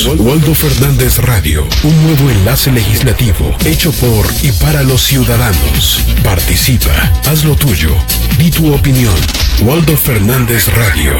Comenzamos Waldo Fernández Radio, un nuevo enlace legislativo hecho por y para los ciudadanos. Participa, haz lo tuyo, di tu opinión. Waldo Fernández Radio.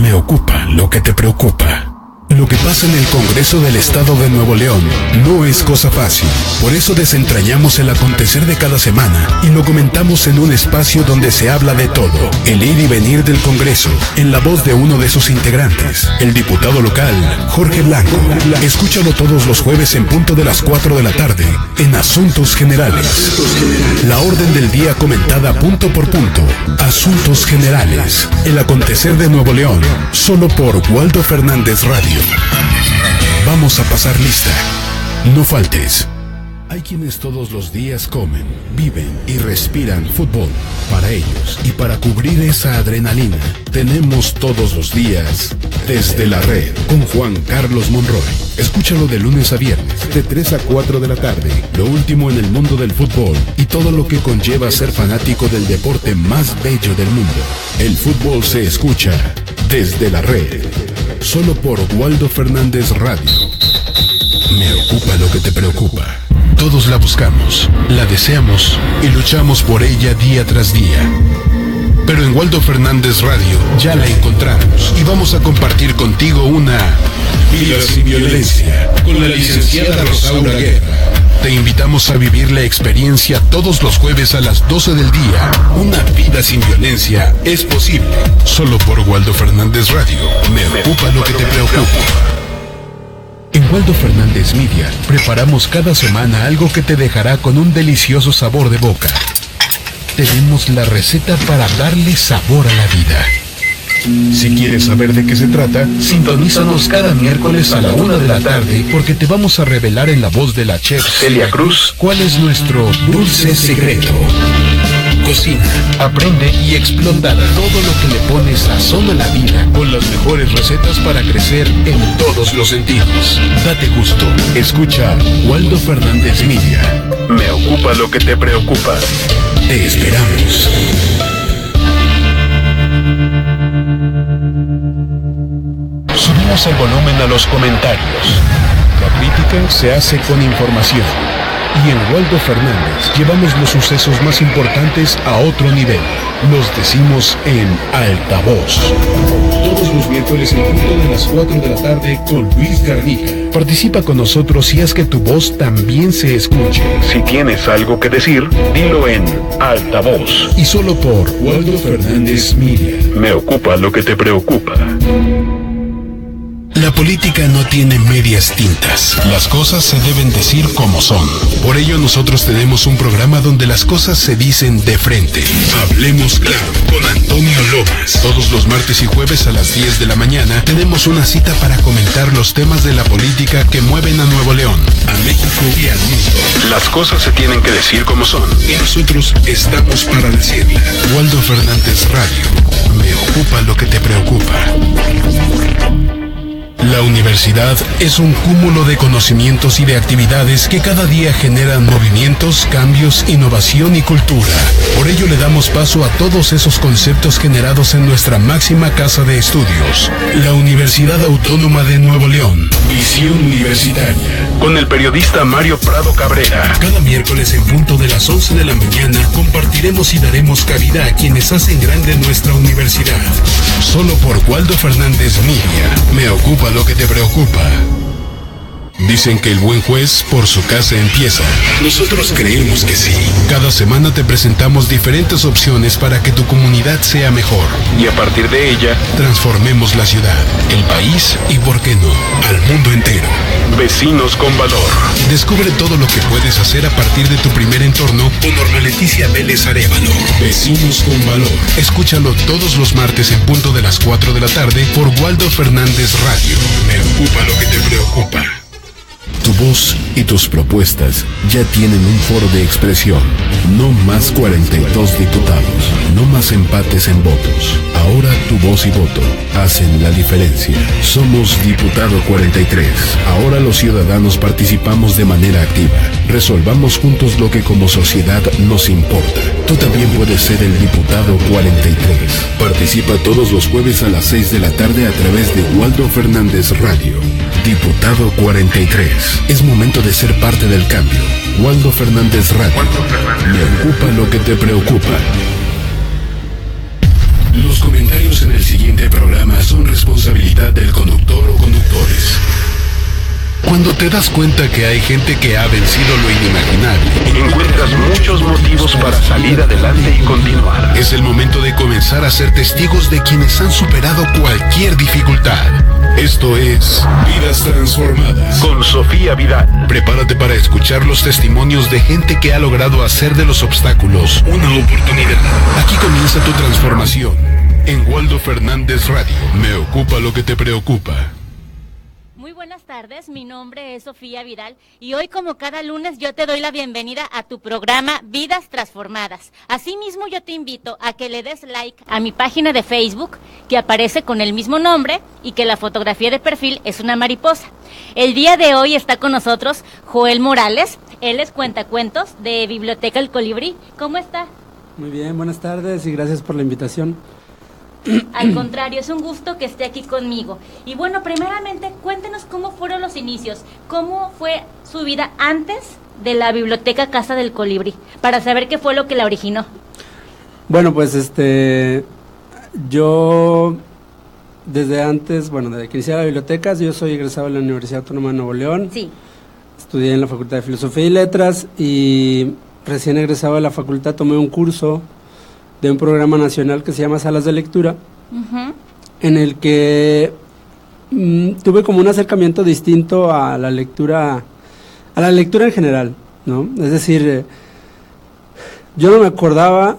Me ocupa lo que te preocupa. Lo que pasa en el Congreso del Estado de Nuevo León no es cosa fácil. Por eso desentrañamos el acontecer de cada semana y lo comentamos en un espacio donde se habla de todo. El ir y venir del Congreso, en la voz de uno de sus integrantes, el diputado local, Jorge Blanco. Escúchalo todos los jueves en punto de las 4 de la tarde, en Asuntos Generales. La orden del día comentada punto por punto. Asuntos Generales. El acontecer de Nuevo León, solo por Waldo Fernández Radio. Vamos a pasar lista. No faltes. Hay quienes todos los días comen, viven y respiran fútbol. Para ellos y para cubrir esa adrenalina, tenemos todos los días Desde la Red con Juan Carlos Monroy. Escúchalo de lunes a viernes, de 3 a 4 de la tarde. Lo último en el mundo del fútbol y todo lo que conlleva ser fanático del deporte más bello del mundo. El fútbol se escucha desde la red. Solo por Waldo Fernández Radio. Me ocupa lo que te preocupa. Todos la buscamos, la deseamos y luchamos por ella día tras día. Pero en Waldo Fernández Radio ya la encontramos y vamos a compartir contigo una Vida sin Violencia con la licenciada Rosaura Guerra. Te invitamos a vivir la experiencia todos los jueves a las 12 del día. Una vida sin violencia es posible. Solo por Waldo Fernández Radio. Me ocupa lo que te preocupa. En Waldo Fernández Media preparamos cada semana algo que te dejará con un delicioso sabor de boca. Tenemos la receta para darle sabor a la vida. Si quieres saber de qué se trata, sintonízanos cada miércoles a la 1 de la tarde porque te vamos a revelar en la voz de la chef Celia Cruz cuál es nuestro dulce secreto. Cocina, aprende y explota todo lo que le pone sazón a la vida con las mejores recetas para crecer en todos los sentidos. Date gusto, escucha Waldo Fernández Media. Me ocupa lo que te preocupa. Te esperamos. Subimos el volumen a los comentarios. La crítica se hace con información. Y en Waldo Fernández llevamos los sucesos más importantes a otro nivel. Los decimos en altavoz. Todos los miércoles en punto de las 4 de la tarde con Luis Garnica. Participa con nosotros y haz que tu voz también se escuche. Si tienes algo que decir, dilo en altavoz. Y solo por Waldo Fernández Media. Me ocupa lo que te preocupa. La política no tiene medias tintas. Las cosas se deben decir como son. Por ello nosotros tenemos un programa donde las cosas se dicen de frente. Hablemos claro con Antonio Lomas. Todos los martes y jueves a las 10 de la mañana tenemos una cita para comentar los temas de la política que mueven a Nuevo León, a México y al mundo. Las cosas se tienen que decir como son y nosotros estamos para decirla. Waldo Fernández Radio. Me ocupa lo que te preocupa. La universidad es un cúmulo de conocimientos y de actividades que cada día generan movimientos, cambios, innovación y cultura. Por ello le damos paso a todos esos conceptos generados en nuestra máxima casa de estudios, la Universidad Autónoma de Nuevo León. Visión Universitaria. Con el periodista Mario Prado Cabrera. Cada miércoles en punto de las 11 de la mañana compartiremos y daremos cabida a quienes hacen grande nuestra universidad. Solo por Waldo Fernández Media. Me ocupa lo que te preocupa. Dicen que el buen juez por su casa empieza. Nosotros creemos que sí. Cada semana te presentamos diferentes opciones para que tu comunidad sea mejor. Y a partir de ella, transformemos la ciudad, el país y, ¿por qué no?, al mundo entero. Vecinos con Valor. Descubre todo lo que puedes hacer a partir de tu primer entorno con Norma Leticia Vélez Arévalo. Vecinos con Valor. Escúchalo todos los martes en punto de las 4 de la tarde por Waldo Fernández Radio. Me ocupa lo que te preocupa. Tu voz y tus propuestas ya tienen un foro de expresión. No más 42 diputados, no más empates en votos. Ahora tu voz y voto hacen la diferencia. Somos Diputado 43. Ahora los ciudadanos participamos de manera activa. Resolvamos juntos lo que como sociedad nos importa. Tú también puedes ser el Diputado 43. Participa todos los jueves a las 6 de la tarde a través de Waldo Fernández Radio. Diputado grado 43. Es momento de ser parte del cambio. Waldo Fernández Radio. Me ocupa lo que te preocupa. Los comentarios en el siguiente programa son responsabilidad del conductor o conductores. Cuando te das cuenta que hay gente que ha vencido lo inimaginable, encuentras muchos motivos para salir adelante y continuar. Es el momento de comenzar a ser testigos de quienes han superado cualquier dificultad. Esto es Vidas Transformadas con Sofía Vidal. Prepárate para escuchar los testimonios de gente que ha logrado hacer de los obstáculos una oportunidad. Aquí comienza tu transformación. En Waldo Fernández Radio. Me ocupa lo que te preocupa. Muy buenas tardes, mi nombre es Sofía Vidal y hoy, como cada lunes, yo te doy la bienvenida a tu programa Vidas Transformadas. Asimismo, yo te invito a que le des like a mi página de Facebook, que aparece con el mismo nombre y que la fotografía de perfil es una mariposa. El día de hoy está con nosotros Joel Morales, él es cuentacuentos de Biblioteca El Colibrí. ¿Cómo está? Muy bien, buenas tardes y gracias por la invitación. Al contrario, es un gusto que esté aquí conmigo. Y bueno, primeramente, cuéntenos cómo fueron los inicios, cómo fue su vida antes de la Biblioteca Casa del Colibrí, para saber qué fue lo que la originó. Bueno, pues yo desde antes, desde que inicié la biblioteca, yo soy egresado de la Universidad Autónoma de Nuevo León. Sí. Estudié en la Facultad de Filosofía y Letras y recién egresado de la facultad tomé un curso de un programa nacional que se llama Salas de Lectura, en el que tuve como un acercamiento distinto a la lectura en general, ¿no? Es decir, yo no me acordaba,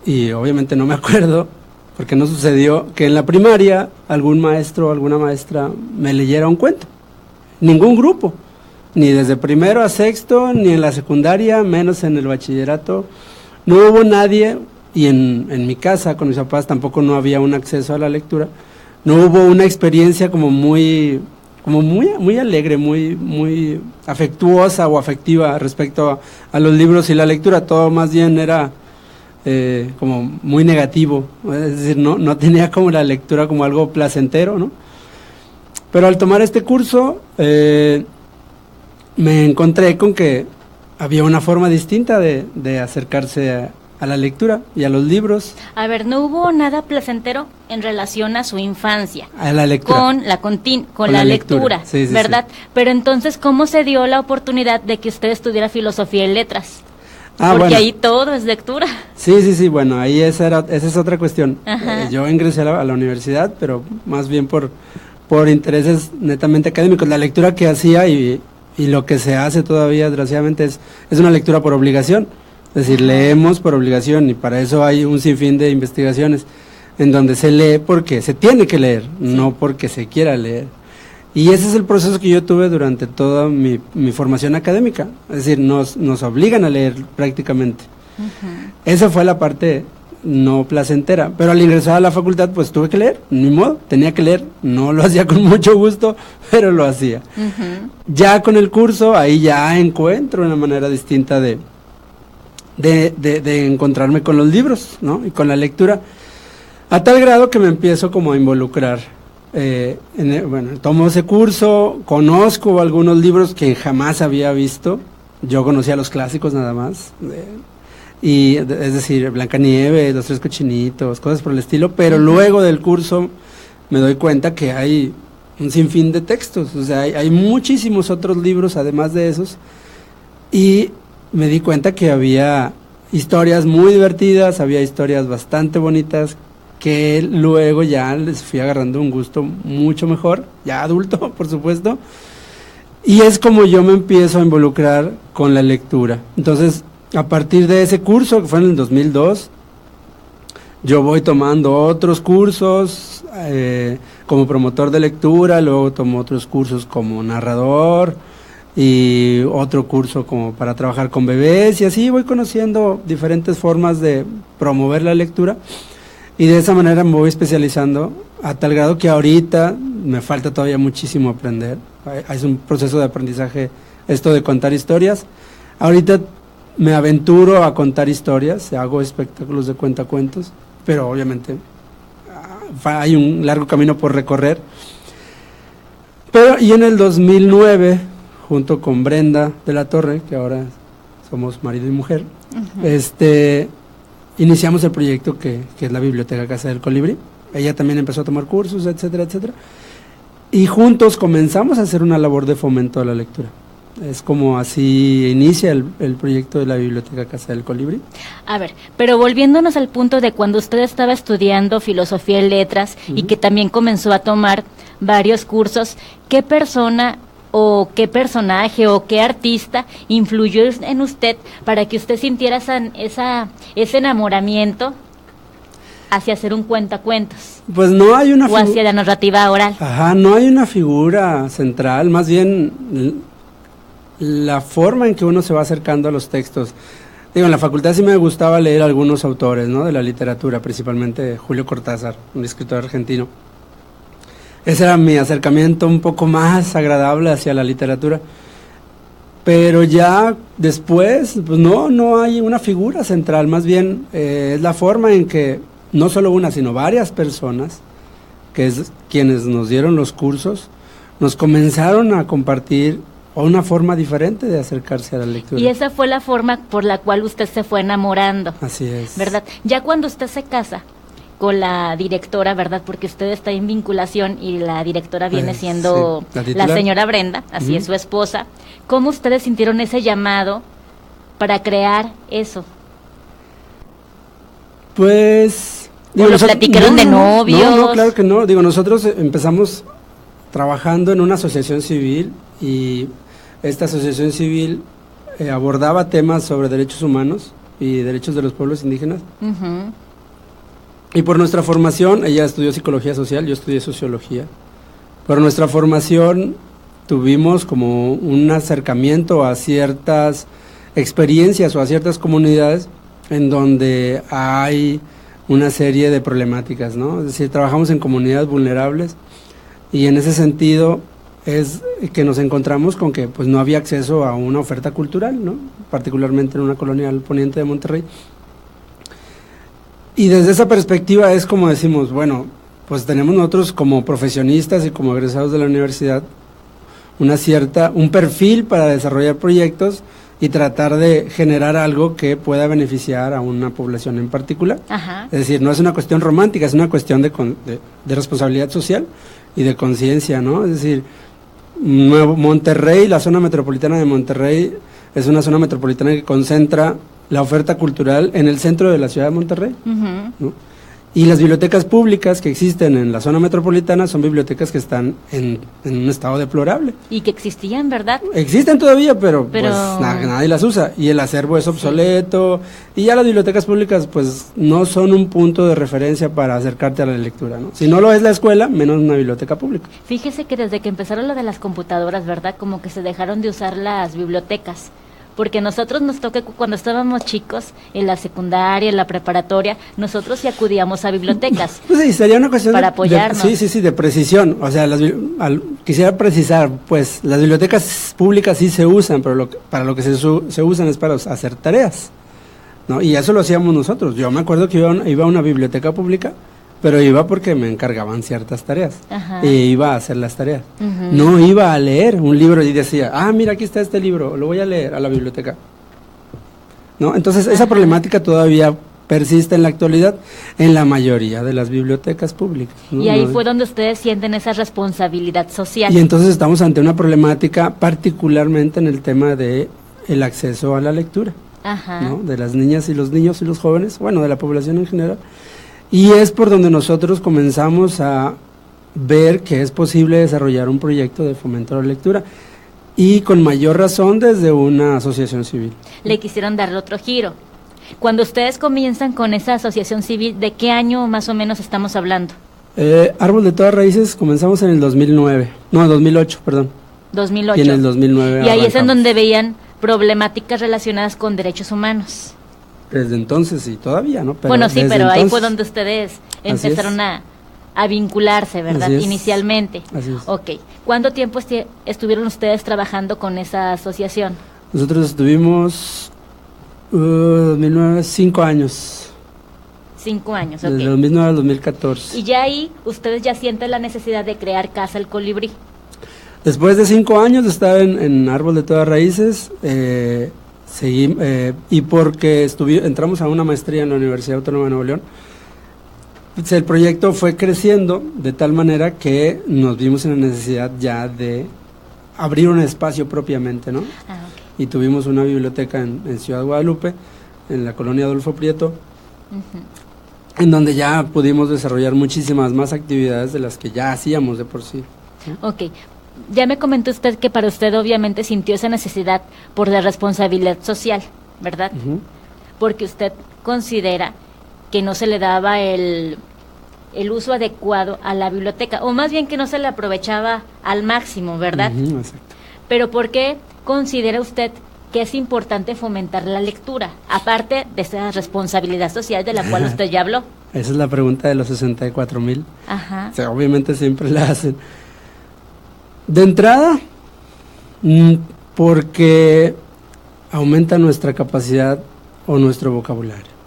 y obviamente no me acuerdo, porque no sucedió, que en la primaria algún maestro o alguna maestra me leyera un cuento. Ningún grupo, ni desde primero a sexto, ni en la secundaria, menos en el bachillerato. No hubo nadie, y en mi casa con mis papás tampoco no había un acceso a la lectura, no hubo una experiencia como muy alegre, muy afectuosa o afectiva respecto a los libros y la lectura. Todo más bien era como muy negativo, es decir, no tenía como la lectura como algo placentero, ¿no? Pero al tomar este curso me encontré con que había una forma distinta de acercarse a la lectura y a los libros. A ver, no hubo nada placentero en relación a su infancia. A la lectura. Con la lectura, sí, ¿verdad? Sí. Pero entonces, ¿cómo se dio la oportunidad de que usted estudiara filosofía y letras? Porque ahí todo es lectura. Sí, bueno, ahí esa es otra cuestión. Yo ingresé a la universidad, pero más bien por intereses netamente académicos. La lectura que hacía y lo que se hace todavía, desgraciadamente, es una lectura por obligación. Es decir, leemos por obligación, y para eso hay un sinfín de investigaciones en donde se lee porque se tiene que leer, no porque se quiera leer. Y ese es el proceso que yo tuve durante toda mi formación académica. Es decir, nos obligan a leer prácticamente. Esa fue la parte no placentera, pero al ingresar a la facultad pues tuve que leer, ni modo, tenía que leer, no lo hacía con mucho gusto, pero lo hacía. Ya con el curso, ahí ya encuentro una manera distinta de encontrarme con los libros, ¿no? Y con la lectura, a tal grado que me empiezo como a involucrar. Tomo ese curso, conozco algunos libros que jamás había visto, yo conocía los clásicos nada más, es decir, Blancanieves, Los Tres Cochinitos, cosas por el estilo, pero luego del curso me doy cuenta que hay un sinfín de textos, o sea, hay muchísimos otros libros además de esos, y me di cuenta que había historias muy divertidas, había historias bastante bonitas, que luego ya les fui agarrando un gusto mucho mejor, ya adulto, por supuesto, y es como yo me empiezo a involucrar con la lectura. Entonces, a partir de ese curso, que fue en el 2002, yo voy tomando otros cursos como promotor de lectura, luego tomo otros cursos como narrador, y otro curso como para trabajar con bebés, y así voy conociendo diferentes formas de promover la lectura, y de esa manera me voy especializando a tal grado que ahorita me falta todavía muchísimo aprender. Es un proceso de aprendizaje esto de contar historias. Ahorita me aventuro a contar historias, hago espectáculos de cuentacuentos, pero obviamente hay un largo camino por recorrer. Pero, y en el 2009, junto con Brenda de la Torre, que ahora somos marido y mujer, iniciamos el proyecto que es la Biblioteca Casa del Colibrí. Ella también empezó a tomar cursos, etcétera, etcétera. Y juntos comenzamos a hacer una labor de fomento a la lectura. Es como así inicia el proyecto de la Biblioteca Casa del Colibrí. A ver, pero volviéndonos al punto de cuando usted estaba estudiando filosofía y letras y que también comenzó a tomar varios cursos, ¿qué persona o qué personaje o qué artista influyó en usted para que usted sintiera ese enamoramiento hacia hacer un cuentacuentos? Pues no hay una o hacia la narrativa oral. Ajá, no hay una figura central, más bien la forma en que uno se va acercando a los textos. Digo, en la facultad sí me gustaba leer algunos autores, ¿no? De la literatura, principalmente Julio Cortázar, un escritor argentino. Ese era mi acercamiento un poco más agradable hacia la literatura. Pero ya después, pues no hay una figura central, más bien es la forma en que no solo una, sino varias personas, que es quienes nos dieron los cursos, nos comenzaron a compartir una forma diferente de acercarse a la lectura. Y esa fue la forma por la cual usted se fue enamorando. Así es. ¿Verdad? Ya cuando usted se casa con la directora, ¿verdad? Porque usted está en vinculación y la directora viene siendo sí, la señora Brenda, así es su esposa. ¿Cómo ustedes sintieron ese llamado para crear eso? Pues... ¿O lo platicaron de novios? No, claro que no. Digo, nosotros empezamos trabajando en una asociación civil y esta asociación civil abordaba temas sobre derechos humanos y derechos de los pueblos indígenas. Y por nuestra formación, ella estudió psicología social, yo estudié sociología. Por nuestra formación tuvimos como un acercamiento a ciertas experiencias o a ciertas comunidades en donde hay una serie de problemáticas, ¿no? Es decir, trabajamos en comunidades vulnerables y en ese sentido es que nos encontramos con que pues no había acceso a una oferta cultural, ¿no? Particularmente en una colonia al poniente de Monterrey. Y desde esa perspectiva es como decimos, bueno, pues tenemos nosotros como profesionistas y como egresados de la universidad un perfil para desarrollar proyectos y tratar de generar algo que pueda beneficiar a una población en particular. Es decir, no es una cuestión romántica, es una cuestión de responsabilidad social y de conciencia, ¿no? Es decir, Monterrey, la zona metropolitana de Monterrey, es una zona metropolitana que concentra la oferta cultural en el centro de la ciudad de Monterrey, ¿no? Y las bibliotecas públicas que existen en la zona metropolitana son bibliotecas que están en un estado deplorable. Y que existían, ¿verdad? Existen todavía, pero pues nadie las usa. Y el acervo es obsoleto. Y ya las bibliotecas públicas pues no son un punto de referencia para acercarte a la lectura, ¿no? Si no lo es la escuela, menos una biblioteca pública. Fíjese que desde que empezaron lo de las computadoras, ¿verdad? Como que se dejaron de usar las bibliotecas. Porque nosotros nos toca, cuando estábamos chicos, en la secundaria, en la preparatoria, nosotros sí acudíamos a bibliotecas. Pues sí, sería una cuestión para apoyarnos. Sí, de precisión. O sea, quisiera precisar, pues, las bibliotecas públicas sí se usan, pero para lo que se usan es para hacer tareas, ¿no? Y eso lo hacíamos nosotros. Yo me acuerdo que iba a una biblioteca pública, pero iba porque me encargaban ciertas tareas. Y iba a hacer las tareas. No iba a leer un libro y decía, mira, aquí está este libro, lo voy a leer a la biblioteca, ¿no? Entonces esa problemática todavía persiste en la actualidad en la mayoría de las bibliotecas públicas, ¿no? Y ahí fue donde ustedes sienten esa responsabilidad social. Y entonces estamos ante una problemática particularmente en el tema de el acceso a la lectura, ¿no? De las niñas y los niños y los jóvenes, bueno, de la población en general. Y es por donde nosotros comenzamos a ver que es posible desarrollar un proyecto de fomento a la lectura y con mayor razón desde una asociación civil. Le quisieron darle otro giro. Cuando ustedes comienzan con esa asociación civil, ¿de qué año más o menos estamos hablando? Árbol de todas raíces comenzamos en el 2008, perdón. 2008. Y en el 2009 Y ahí es en donde veían problemáticas relacionadas con derechos humanos. Desde entonces y todavía, ¿no? Pero bueno, sí, pero entonces, ahí fue donde ustedes empezaron a vincularse, ¿verdad? Inicialmente. Así es. Ok. ¿Cuánto tiempo estuvieron ustedes trabajando con esa asociación? Nosotros estuvimos 2009, 5 años. 5 años, ok. Desde 2009 al 2014. Y ya ahí ustedes ya sienten la necesidad de crear Casa El Colibrí. Después de 5 años de estar en Árbol de Todas Raíces, seguí, y porque entramos a una maestría en la Universidad Autónoma de Nuevo León, pues el proyecto fue creciendo de tal manera que nos vimos en la necesidad ya de abrir un espacio propiamente, ¿no? Okay. Y tuvimos una biblioteca en Ciudad Guadalupe, en la colonia Adolfo Prieto, en donde ya pudimos desarrollar muchísimas más actividades de las que ya hacíamos de por sí. Ok, ya me comentó usted que para usted obviamente sintió esa necesidad por la responsabilidad social, ¿verdad? Porque usted considera que no se le daba el uso adecuado a la biblioteca, o más bien que no se le aprovechaba al máximo, ¿verdad? Exacto. Pero ¿por qué considera usted que es importante fomentar la lectura, aparte de esa responsabilidad social de la cual usted ya habló? Esa es la pregunta de los 64,000. Ajá. O sea, obviamente siempre la hacen. De entrada, porque aumenta nuestra capacidad o nuestro vocabulario.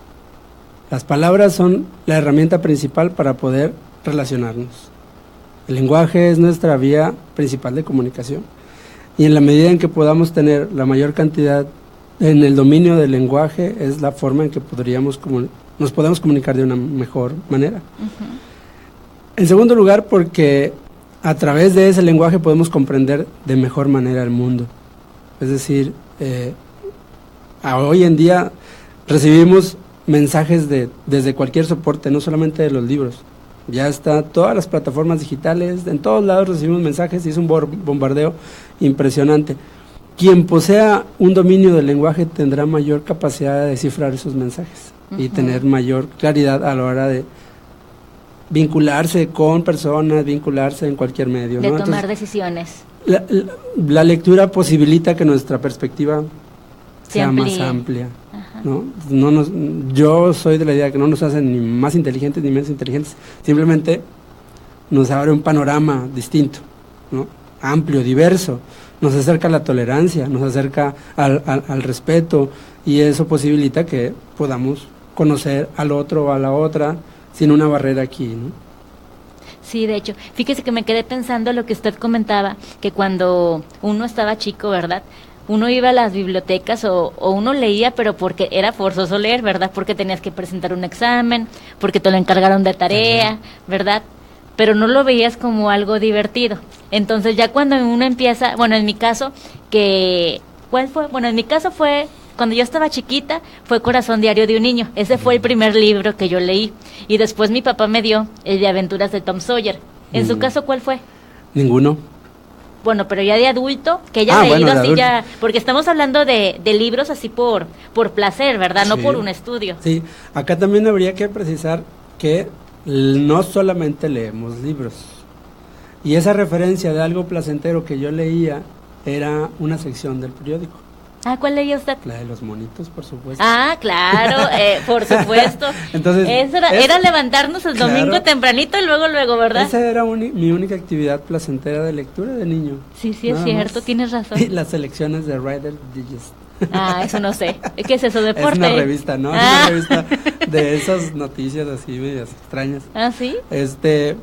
Las palabras son la herramienta principal para poder relacionarnos. El lenguaje es nuestra vía principal de comunicación. Y en la medida en que podamos tener la mayor cantidad en el dominio del lenguaje, es la forma en que nos podemos comunicar de una mejor manera. En segundo lugar, porque a través de ese lenguaje podemos comprender de mejor manera el mundo. Es decir, hoy en día recibimos mensajes desde cualquier soporte, no solamente de los libros. Ya está todas las plataformas digitales, en todos lados recibimos mensajes y es un bombardeo impresionante. Quien posea un dominio del lenguaje tendrá mayor capacidad de descifrar esos mensajes y tener mayor claridad a la hora de vincularse con personas, vincularse en cualquier medio, de ¿no? tomar Entonces, decisiones. La lectura posibilita que nuestra perspectiva sea más amplia, ¿no? Yo soy de la idea que no nos hacen ni más inteligentes ni menos inteligentes, simplemente nos abre un panorama distinto, ¿no? Amplio, diverso, nos acerca a la tolerancia, nos acerca al respeto, y eso posibilita que podamos conocer al otro o a la otra sin una barrera aquí, ¿no? Sí, de hecho, fíjese que me quedé pensando lo que usted comentaba, que cuando uno estaba chico, ¿verdad?, uno iba a las bibliotecas o uno leía, pero porque era forzoso leer, ¿verdad?, porque tenías que presentar un examen, porque te lo encargaron de tarea, ¿verdad?, pero no lo veías como algo divertido. Entonces ya cuando uno empieza, bueno, en mi caso, ¿cuál fue? Bueno, en mi caso fue, cuando yo estaba chiquita, fue Corazón Diario de un Niño. Ese fue el primer libro que yo leí. Y después mi papá me dio el de Aventuras de Tom Sawyer. En su caso, ¿cuál fue? Ninguno. Bueno, pero ya de adulto, que haya leído bueno, así adulto. ya, porque estamos hablando de libros así por placer, ¿verdad? No Sí. por un estudio. Sí, acá también habría que precisar que no solamente leemos libros. Y esa referencia de algo placentero que yo leía era una sección del periódico. Ah, ¿cuál leía usted? La de los monitos, por supuesto. Ah, claro, por supuesto. Entonces, Eso era levantarnos el domingo claro. tempranito y luego, ¿verdad? Esa era mi única actividad placentera de lectura de niño. Sí, es Nada cierto, más. tienes razón. Y las selecciones de Rider Digest. Ah, eso no sé. ¿Qué es eso, deporte? Es una revista, ¿no? Ah. Es una revista de esas noticias así medias extrañas. Ah, ¿sí?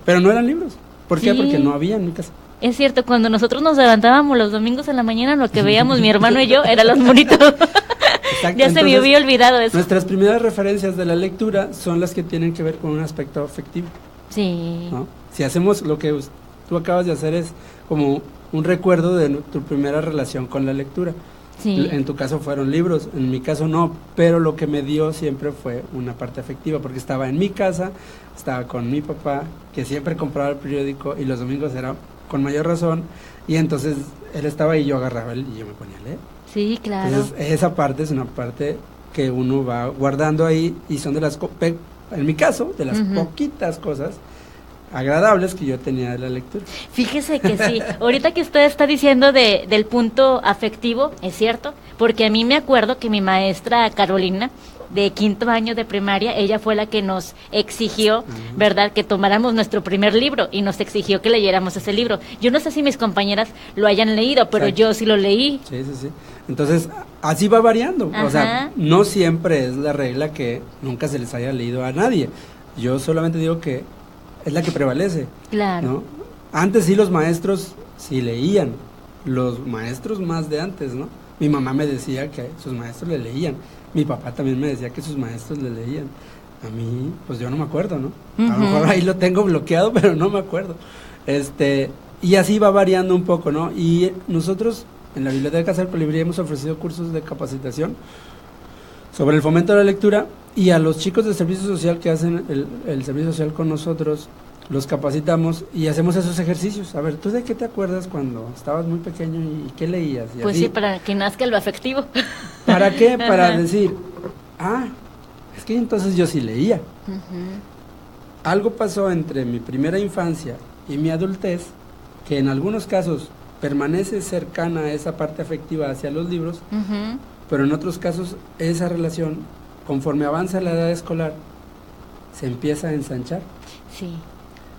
Pero no eran libros. ¿Por qué? Sí. Porque no había en mi casa. Es cierto, cuando nosotros nos levantábamos los domingos en la mañana, lo que veíamos mi hermano y yo era los monitos. Exacto. Ya se me Entonces, había olvidado eso. Nuestras primeras referencias de la lectura son las que tienen que ver con un aspecto afectivo, Sí. ¿no? Si hacemos lo que tú acabas de hacer, es como un recuerdo de tu primera relación con la lectura. Sí. En tu caso fueron libros, en mi caso no, pero lo que me dio siempre fue una parte afectiva, porque estaba en mi casa, estaba con mi papá, que siempre compraba el periódico y los domingos era con mayor razón, y entonces él estaba y yo agarraba él y yo me ponía a leer. Sí, claro. Entonces esa parte es una parte que uno va guardando ahí, y son de las, en mi caso, de las poquitas cosas agradables que yo tenía de la lectura. Fíjese que sí, ahorita que usted está diciendo del punto afectivo, es cierto, porque a mí me acuerdo que mi maestra Carolina, de 5º año de primaria, ella fue la que nos exigió, ¿verdad?, que tomáramos nuestro primer libro, y nos exigió que leyéramos ese libro. Yo no sé si mis compañeras lo hayan leído, pero Exacto. yo sí lo leí. Sí. Entonces, así va variando. Ajá. O sea, no siempre es la regla que nunca se les haya leído a nadie. Yo solamente digo que es la que prevalece, Claro. ¿no? Antes sí los maestros sí leían, los maestros más de antes, ¿no? Mi mamá me decía que sus maestros le leían, mi papá también me decía que sus maestros le leían. A mí, pues yo no me acuerdo, ¿no? A lo mejor ahí lo tengo bloqueado, pero no me acuerdo. Y así va variando un poco, ¿no? Y nosotros en la Biblioteca Casa del Colibrí hemos ofrecido cursos de capacitación sobre el fomento de la lectura, y a los chicos del servicio social que hacen el servicio social con nosotros, los capacitamos y hacemos esos ejercicios. A ver, ¿tú de qué te acuerdas cuando estabas muy pequeño y qué leías? Y pues así, sí, para que nazca lo afectivo. ¿para qué? Para decir, es que entonces yo sí leía. Algo pasó entre mi primera infancia y mi adultez, que en algunos casos permanece cercana a esa parte afectiva hacia los libros, pero en otros casos esa relación, conforme avanza la edad escolar, se empieza a ensanchar. Sí.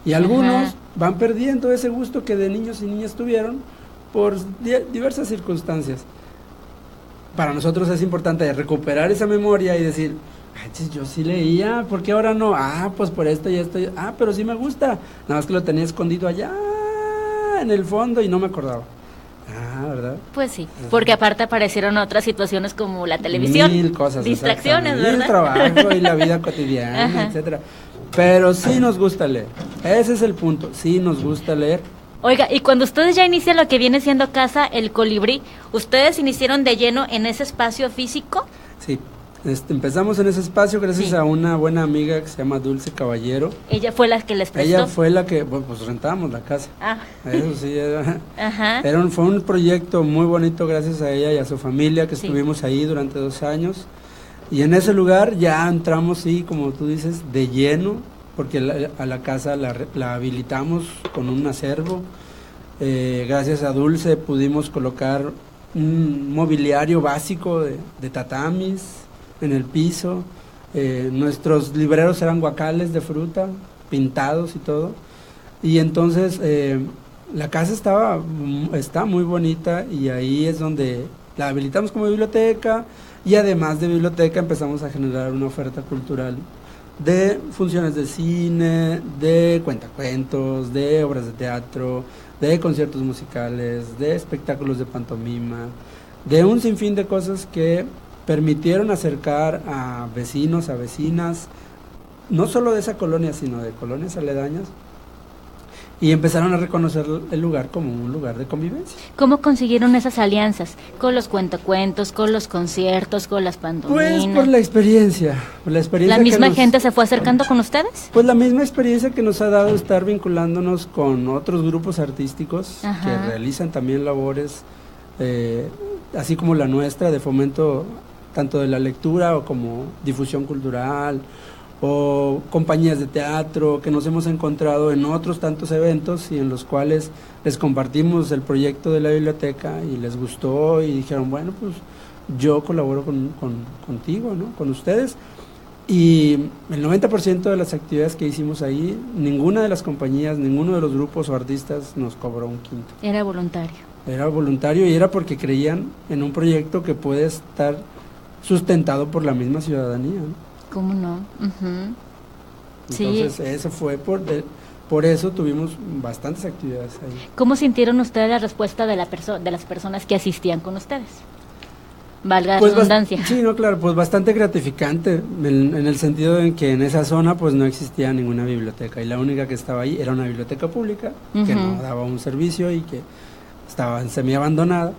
Y algunos van perdiendo ese gusto que de niños y niñas tuvieron por diversas circunstancias. Para nosotros es importante recuperar esa memoria y decir, yo sí leía, ¿por qué ahora no? Pues por esto y esto, pero sí me gusta, nada más que lo tenía escondido allá en el fondo y no me acordaba. ¿Verdad? Pues sí, porque aparte aparecieron otras situaciones como la televisión, mil cosas, distracciones, ¿verdad? El trabajo y la vida cotidiana, etcétera. Pero sí nos gusta leer, ese es el punto, sí nos gusta leer. Oiga, y cuando ustedes ya inician lo que viene siendo Casa El Colibrí, ¿ustedes iniciaron de lleno en ese espacio físico? Sí. Empezamos en ese espacio gracias a una buena amiga que se llama Dulce Caballero. Ella fue la que les prestó. Ella fue la que, pues rentábamos la casa. Eso sí, fue un proyecto muy bonito gracias a ella y a su familia que estuvimos ahí durante 2 años. Y en ese lugar ya entramos, sí, como tú dices, de lleno, porque a la casa la habilitamos con un acervo. Gracias a Dulce pudimos colocar un mobiliario básico de tatamis en el piso. Nuestros libreros eran guacales de fruta, pintados y todo. Y entonces la casa está muy bonita, y ahí es donde la habilitamos como biblioteca, y además de biblioteca empezamos a generar una oferta cultural de funciones de cine, de cuentacuentos, de obras de teatro, de conciertos musicales, de espectáculos de pantomima, de un sinfín de cosas que permitieron acercar a vecinos, a vecinas, no solo de esa colonia, sino de colonias aledañas, y empezaron a reconocer el lugar como un lugar de convivencia. ¿Cómo consiguieron esas alianzas? ¿Con los cuentacuentos, con los conciertos, con las pantomimas? Pues por la experiencia. ¿La misma gente se fue acercando con ustedes? Pues la misma experiencia que nos ha dado estar vinculándonos con otros grupos artísticos que realizan también labores, así como la nuestra, de fomento tanto de la lectura o como difusión cultural, o compañías de teatro que nos hemos encontrado en otros tantos eventos y en los cuales les compartimos el proyecto de la biblioteca y les gustó y dijeron, bueno, pues yo colaboro contigo, ¿no? Con ustedes. Y el 90% de las actividades que hicimos ahí, ninguna de las compañías, ninguno de los grupos o artistas nos cobró un quinto. Era voluntario. Era voluntario, y era porque creían en un proyecto que puede estar sustentado por la misma ciudadanía, ¿no? ¿Cómo no? Entonces, eso fue por eso tuvimos bastantes actividades ahí. ¿Cómo sintieron ustedes la respuesta de las personas que asistían con ustedes? Valga la redundancia. Sí, no, claro, pues bastante gratificante, en el sentido en que en esa zona pues no existía ninguna biblioteca, y la única que estaba ahí era una biblioteca pública, que no daba un servicio y que estaba semi-abandonada.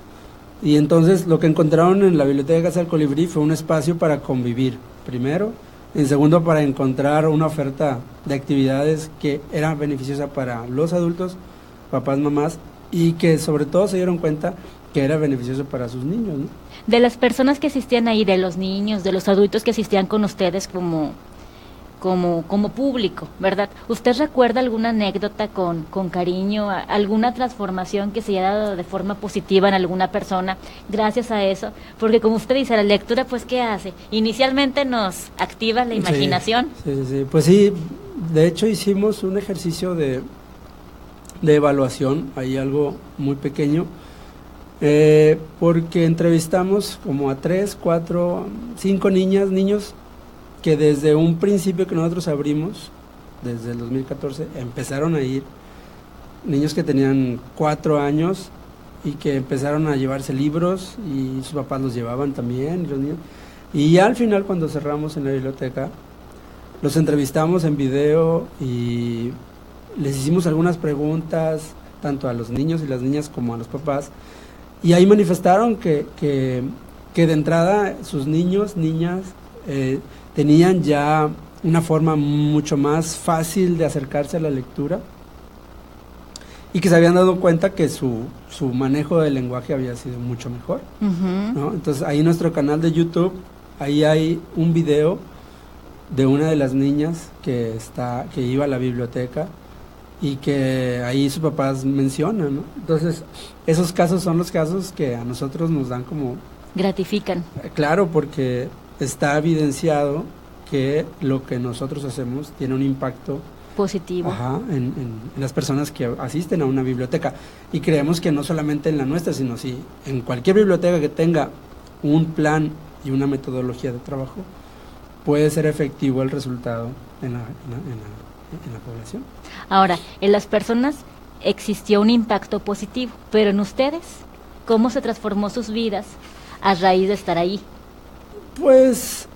Y entonces lo que encontraron en la Biblioteca Casa del Colibrí fue un espacio para convivir, primero, en segundo para encontrar una oferta de actividades que era beneficiosa para los adultos, papás, mamás, y que sobre todo se dieron cuenta que era beneficioso para sus niños, ¿no? De las personas que asistían ahí, de los niños, de los adultos que asistían con ustedes como público, ¿verdad? ¿Usted recuerda alguna anécdota con cariño, alguna transformación que se haya dado de forma positiva en alguna persona gracias a eso? Porque como usted dice, la lectura, pues, ¿qué hace? Inicialmente nos activa la imaginación. Sí. Pues sí, de hecho hicimos un ejercicio de evaluación, ahí algo muy pequeño, porque entrevistamos como a 3, 4, 5 niños, que desde un principio que nosotros abrimos, desde el 2014, empezaron a ir, niños que tenían 4 años y que empezaron a llevarse libros y sus papás los llevaban también, y los niños. Y ya al final, cuando cerramos en la biblioteca, los entrevistamos en video y les hicimos algunas preguntas, tanto a los niños y las niñas como a los papás, y ahí manifestaron que de entrada sus niños, niñas, tenían ya una forma mucho más fácil de acercarse a la lectura y que se habían dado cuenta que su manejo del lenguaje había sido mucho mejor, ¿no? Entonces ahí en nuestro canal de YouTube, ahí hay un video de una de las niñas que iba a la biblioteca y que ahí sus papás mencionan, ¿no? Entonces esos casos son los casos que a nosotros nos dan como... gratifican. Claro, porque está evidenciado que lo que nosotros hacemos tiene un impacto positivo en las personas que asisten a una biblioteca, y creemos que no solamente en la nuestra, sino en cualquier biblioteca que tenga un plan y una metodología de trabajo, puede ser efectivo el resultado en la población. Ahora, en las personas existió un impacto positivo, pero en ustedes, ¿cómo se transformó sus vidas a raíz de estar ahí? Pues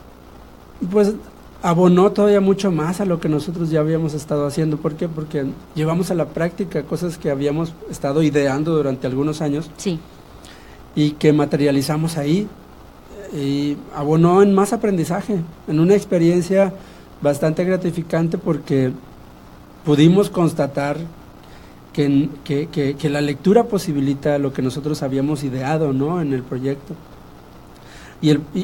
abonó todavía mucho más a lo que nosotros ya habíamos estado haciendo. ¿Por qué? Porque llevamos a la práctica cosas que habíamos estado ideando durante algunos años, sí, y que materializamos ahí, y abonó en más aprendizaje, en una experiencia bastante gratificante, porque pudimos constatar que la lectura posibilita lo que nosotros habíamos ideado, ¿no?, en el proyecto.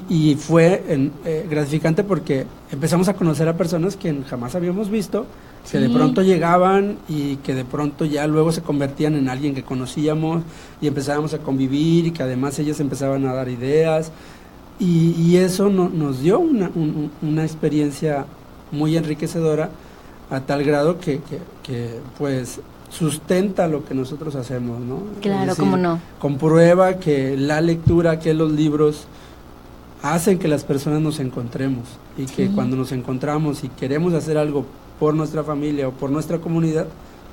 Y fue gratificante porque empezamos a conocer a personas que jamás habíamos visto, que de pronto llegaban y que de pronto ya luego se convertían en alguien que conocíamos y empezábamos a convivir, y que además ellas empezaban a dar ideas, y eso nos dio una experiencia muy enriquecedora, a tal grado que pues sustenta lo que nosotros hacemos, ¿no? Claro, es decir, cómo no. Comprueba que la lectura, que los libros hacen que las personas nos encontremos, y que cuando nos encontramos y queremos hacer algo por nuestra familia o por nuestra comunidad,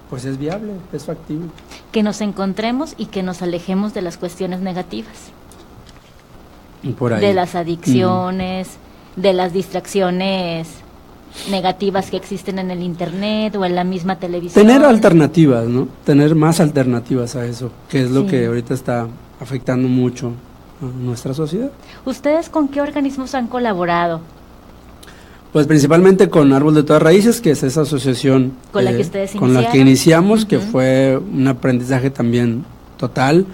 pues es viable, es factible. Que nos encontremos y que nos alejemos de las cuestiones negativas. Por ahí. De las adicciones, de las distracciones negativas que existen en el internet o en la misma televisión. Tener alternativas, ¿no? Tener más alternativas a eso, que es lo que ahorita está afectando mucho a nuestra sociedad. ¿Ustedes con qué organismos han colaborado? Pues principalmente con Árbol de Todas Raíces, que es esa asociación con la que ustedes con la que iniciamos, que fue un aprendizaje también total.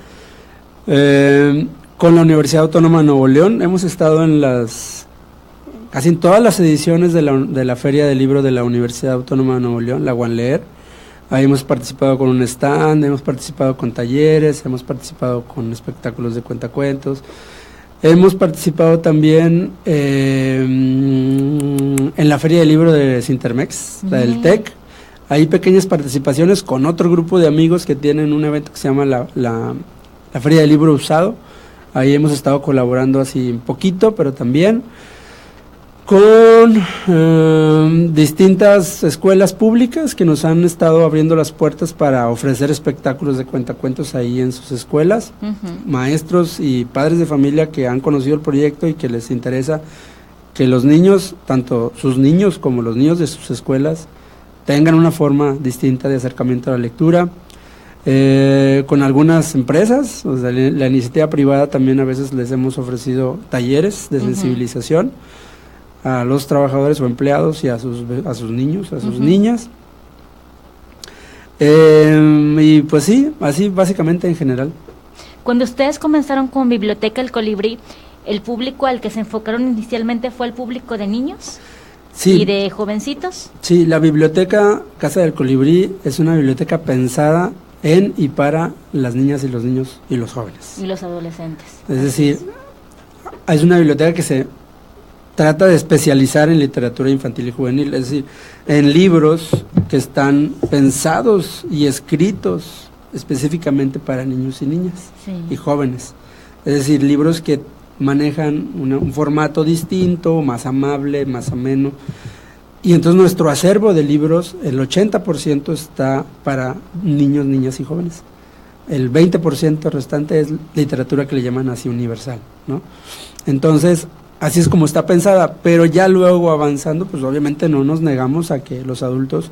Con la Universidad Autónoma de Nuevo León hemos estado en casi en todas las ediciones de la Feria del Libro de la Universidad Autónoma de Nuevo León, la UANLEER. Ahí hemos participado con un stand, hemos participado con talleres, hemos participado con espectáculos de cuentacuentos. Hemos participado también en la Feria del Libro de Sintermex, la del TEC. Hay pequeñas participaciones con otro grupo de amigos que tienen un evento que se llama la Feria del Libro Usado. Ahí hemos estado colaborando así un poquito, pero también con distintas escuelas públicas que nos han estado abriendo las puertas para ofrecer espectáculos de cuentacuentos ahí en sus escuelas. Maestros y padres de familia que han conocido el proyecto y que les interesa que los niños, tanto sus niños como los niños de sus escuelas, tengan una forma distinta de acercamiento a la lectura. Con algunas empresas, o sea, la iniciativa privada también a veces les hemos ofrecido talleres de sensibilización a los trabajadores o empleados y a sus niños, a sus niñas. Y pues sí, así básicamente en general. Cuando ustedes comenzaron con Biblioteca El Colibrí, ¿el público al que se enfocaron inicialmente fue el público de niños? Sí. ¿Y de jovencitos? Sí, la biblioteca Casa del Colibrí es una biblioteca pensada en y para las niñas y los niños y los jóvenes. Y los adolescentes. Es decir, es una biblioteca que se trata de especializar en literatura infantil y juvenil, es decir, en libros que están pensados y escritos específicamente para niños y niñas y jóvenes. Es decir, libros que manejan un formato distinto, más amable, más ameno, Y entonces nuestro acervo de libros, el 80% está para niños, niñas y jóvenes. El 20% restante es literatura que le llaman así universal, ¿no? Entonces, así es como está pensada, pero ya luego avanzando, pues obviamente no nos negamos a que los adultos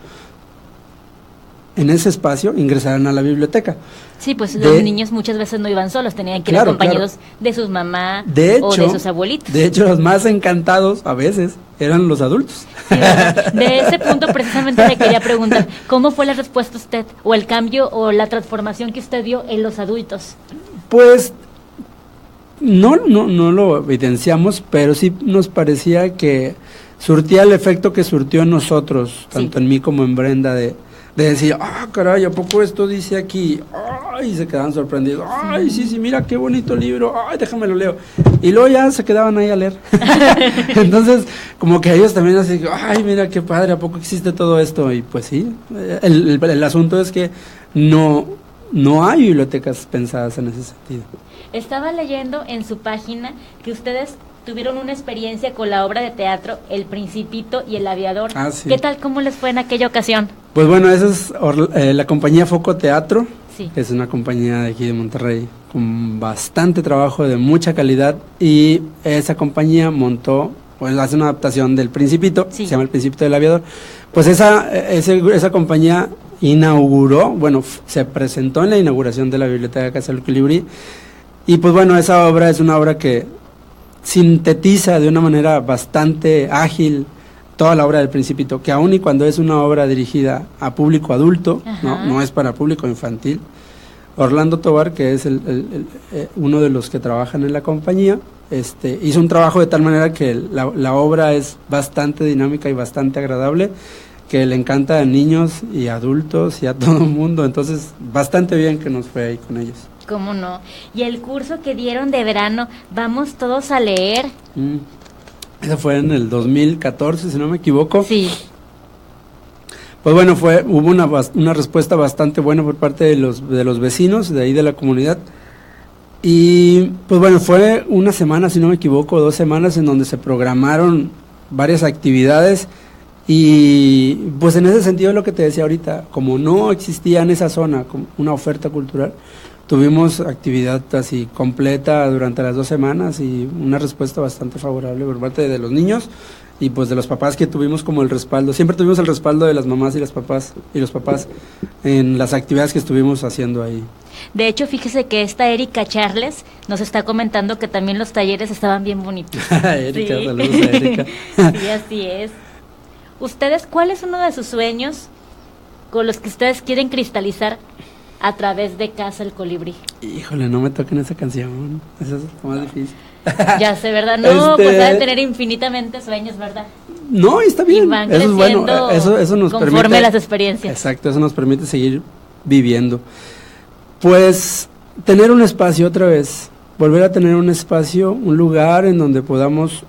en ese espacio ingresaran a la biblioteca. Sí, pues los niños muchas veces no iban solos, tenían que ir acompañados de sus mamás o de sus abuelitos. De hecho, los más encantados a veces eran los adultos. Sí, de ese punto precisamente le quería preguntar, ¿cómo fue la respuesta usted o el cambio o la transformación que usted vio en los adultos? Pues no lo evidenciamos, pero sí nos parecía que surtía el efecto que surtió en nosotros, tanto en mí como en Brenda, de decir, caray, ¿a poco esto dice aquí? Ay, se quedaban sorprendidos. Ay, sí, mira qué bonito libro. Ay, déjame lo leo. Y luego ya se quedaban ahí a leer. Entonces, como que ellos también así, ay, mira qué padre, ¿a poco existe todo esto? Y pues sí, el asunto es que no hay bibliotecas pensadas en ese sentido. Estaba leyendo en su página que ustedes tuvieron una experiencia con la obra de teatro El Principito y el Aviador. Sí. ¿Qué tal, cómo les fue en aquella ocasión? Pues bueno, esa es la compañía Foco Teatro. Sí. Es una compañía de aquí de Monterrey con bastante trabajo, de mucha calidad, y esa compañía montó, pues hace una adaptación del Principito, sí, se llama El Principito del Aviador. Pues esa compañía inauguró, bueno, se presentó en la inauguración de la Biblioteca Casa del Colibrí, y pues bueno, esa obra es una obra que sintetiza de una manera bastante ágil toda la obra del Principito, que aun y cuando es una obra dirigida a público adulto, no es para público infantil. Orlando Tovar, que es uno de los que trabajan en la compañía, hizo un trabajo de tal manera que la obra es bastante dinámica y bastante agradable, que le encanta a niños y adultos y a todo el mundo, entonces bastante bien que nos fue ahí con ellos. ¿Cómo no? Y el curso que dieron de verano, Vamos Todos a Leer. Eso fue en el 2014, si no me equivoco. Sí. Pues bueno, hubo una respuesta bastante buena por parte de los vecinos de ahí de la comunidad. Y pues bueno, fue una semana, si no me equivoco, 2 semanas en donde se programaron varias actividades. Y pues en ese sentido, lo que te decía ahorita, como no existía en esa zona como una oferta cultural, tuvimos actividad así completa durante las 2 semanas y una respuesta bastante favorable por parte de los niños y pues de los papás, que tuvimos como el respaldo. Siempre tuvimos el respaldo de las mamás y los papás en las actividades que estuvimos haciendo ahí. De hecho, fíjese que esta Erika Charles nos está comentando que también los talleres estaban bien bonitos. Erika, sí. Saludos a Erika. Sí, así es. ¿Ustedes cuál es uno de sus sueños con los que ustedes quieren cristalizar a través de Casa el Colibrí? Híjole, no me toquen esa canción, eso es lo más difícil. Ya sé, ¿verdad? No, pues deben tener infinitamente sueños, ¿verdad? No, está bien, y van eso es bueno, eso nos conforme permite, las experiencias. Exacto, eso nos permite seguir viviendo. Pues tener un espacio otra vez, volver a tener un espacio, un lugar en donde podamos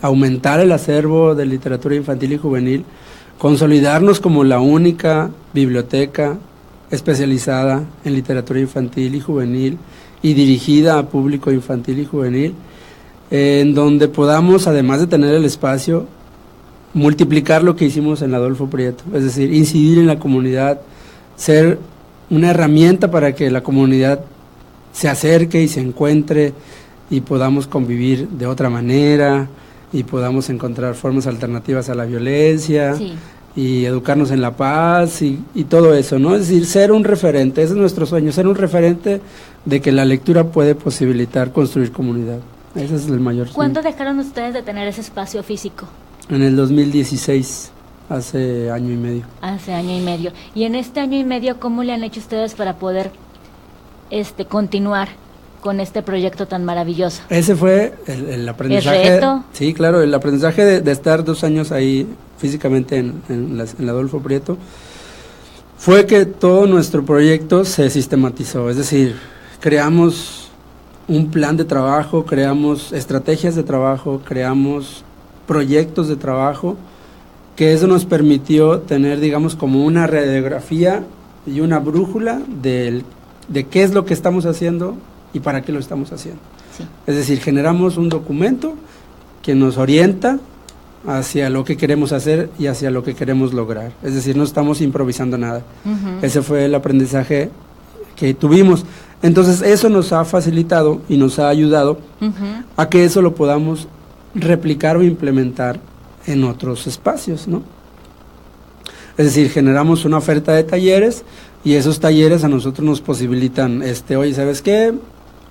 aumentar el acervo de literatura infantil y juvenil, consolidarnos como la única biblioteca especializada en literatura infantil y juvenil y dirigida a público infantil y juvenil, en donde podamos, además de tener el espacio, multiplicar lo que hicimos en Adolfo Prieto, es decir, incidir en la comunidad, ser una herramienta para que la comunidad se acerque y se encuentre y podamos convivir de otra manera y podamos encontrar formas alternativas a la violencia. Sí. Y educarnos en la paz y todo eso, ¿no? Es decir, ser un referente, ese es nuestro sueño, ser un referente de que la lectura puede posibilitar construir comunidad. Ese es el mayor sueño. ¿Cuándo dejaron ustedes de tener ese espacio físico? En el 2016, hace año y medio. Hace año y medio. Y en este año y medio, ¿cómo le han hecho ustedes para poder continuar con este proyecto tan maravilloso? Ese fue el aprendizaje. ¿El reto? Sí, claro, el aprendizaje de estar 2 años ahí físicamente en la Adolfo Prieto, fue que todo nuestro proyecto se sistematizó, es decir, creamos un plan de trabajo, creamos estrategias de trabajo, creamos proyectos de trabajo, que eso nos permitió tener, digamos, como una radiografía y una brújula de qué es lo que estamos haciendo y para qué lo estamos haciendo. Sí. Es decir, generamos un documento que nos orienta hacia lo que queremos hacer y hacia lo que queremos lograr. Es decir, no estamos improvisando nada. Ese fue el aprendizaje que tuvimos. Entonces eso nos ha facilitado y nos ha ayudado a que eso lo podamos replicar o implementar en otros espacios, ¿no? Es decir, generamos una oferta de talleres y esos talleres a nosotros nos posibilitan, oye, ¿sabes qué?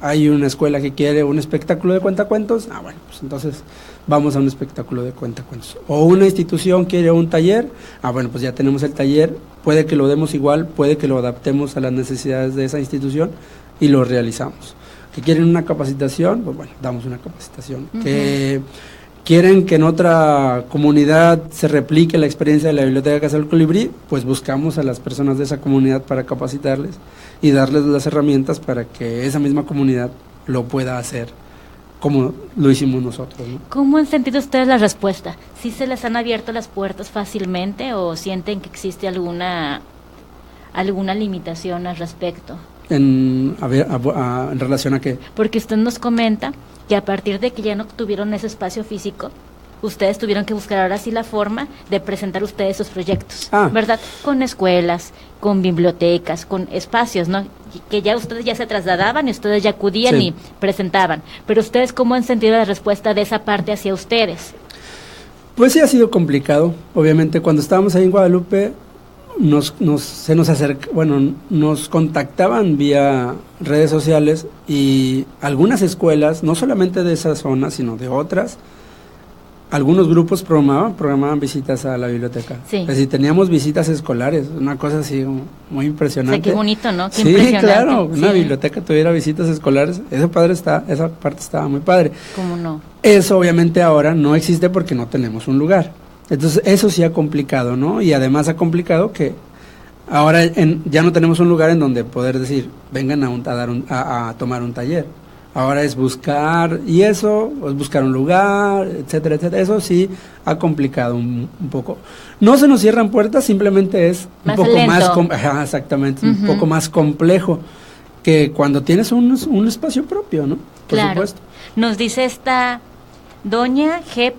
Hay una escuela que quiere un espectáculo de cuentacuentos, bueno, pues entonces vamos a un espectáculo de cuentacuentos. O una institución quiere un taller, bueno, pues ya tenemos el taller, puede que lo demos igual, puede que lo adaptemos a las necesidades de esa institución y lo realizamos. Que quieren una capacitación, pues bueno, damos una capacitación. Que quieren que en otra comunidad se replique la experiencia de la Biblioteca Casa del Colibrí, pues buscamos a las personas de esa comunidad para capacitarles y darles las herramientas para que esa misma comunidad lo pueda hacer como lo hicimos nosotros, ¿no? ¿Cómo han sentido ustedes la respuesta? ¿Sí se les han abierto las puertas fácilmente o sienten que existe alguna limitación al respecto? En relación a qué? Porque usted nos comenta que a partir de que ya no tuvieron ese espacio físico, ustedes tuvieron que buscar ahora sí la forma de presentar ustedes sus proyectos, ¿verdad? Con escuelas, con bibliotecas, con espacios, ¿no? Que ya ustedes ya se trasladaban y ustedes ya acudían y presentaban. Pero ustedes, ¿cómo han sentido la respuesta de esa parte hacia ustedes? Pues sí ha sido complicado. Obviamente cuando estábamos ahí en Guadalupe nos contactaban vía redes sociales y algunas escuelas, no solamente de esa zona, sino de otras, algunos grupos programaban visitas a la biblioteca. Sí. Es decir, teníamos visitas escolares, una cosa así muy impresionante. O sea, qué bonito, ¿no? Qué sí, impresionante. Claro, una biblioteca tuviera visitas escolares, esa parte estaba muy padre. ¿Cómo no? Eso obviamente ahora no existe porque no tenemos un lugar. Entonces eso sí ha complicado, ¿no? Y además ha complicado que ahora ya no tenemos un lugar en donde poder decir, vengan a tomar un taller. Ahora es buscar, y eso, es buscar un lugar, etcétera, etcétera. Eso sí ha complicado un poco. No se nos cierran puertas, simplemente es un poco lento. Exactamente, un poco más complejo que cuando tienes un espacio propio, ¿no? Por supuesto. Nos dice esta Doña G.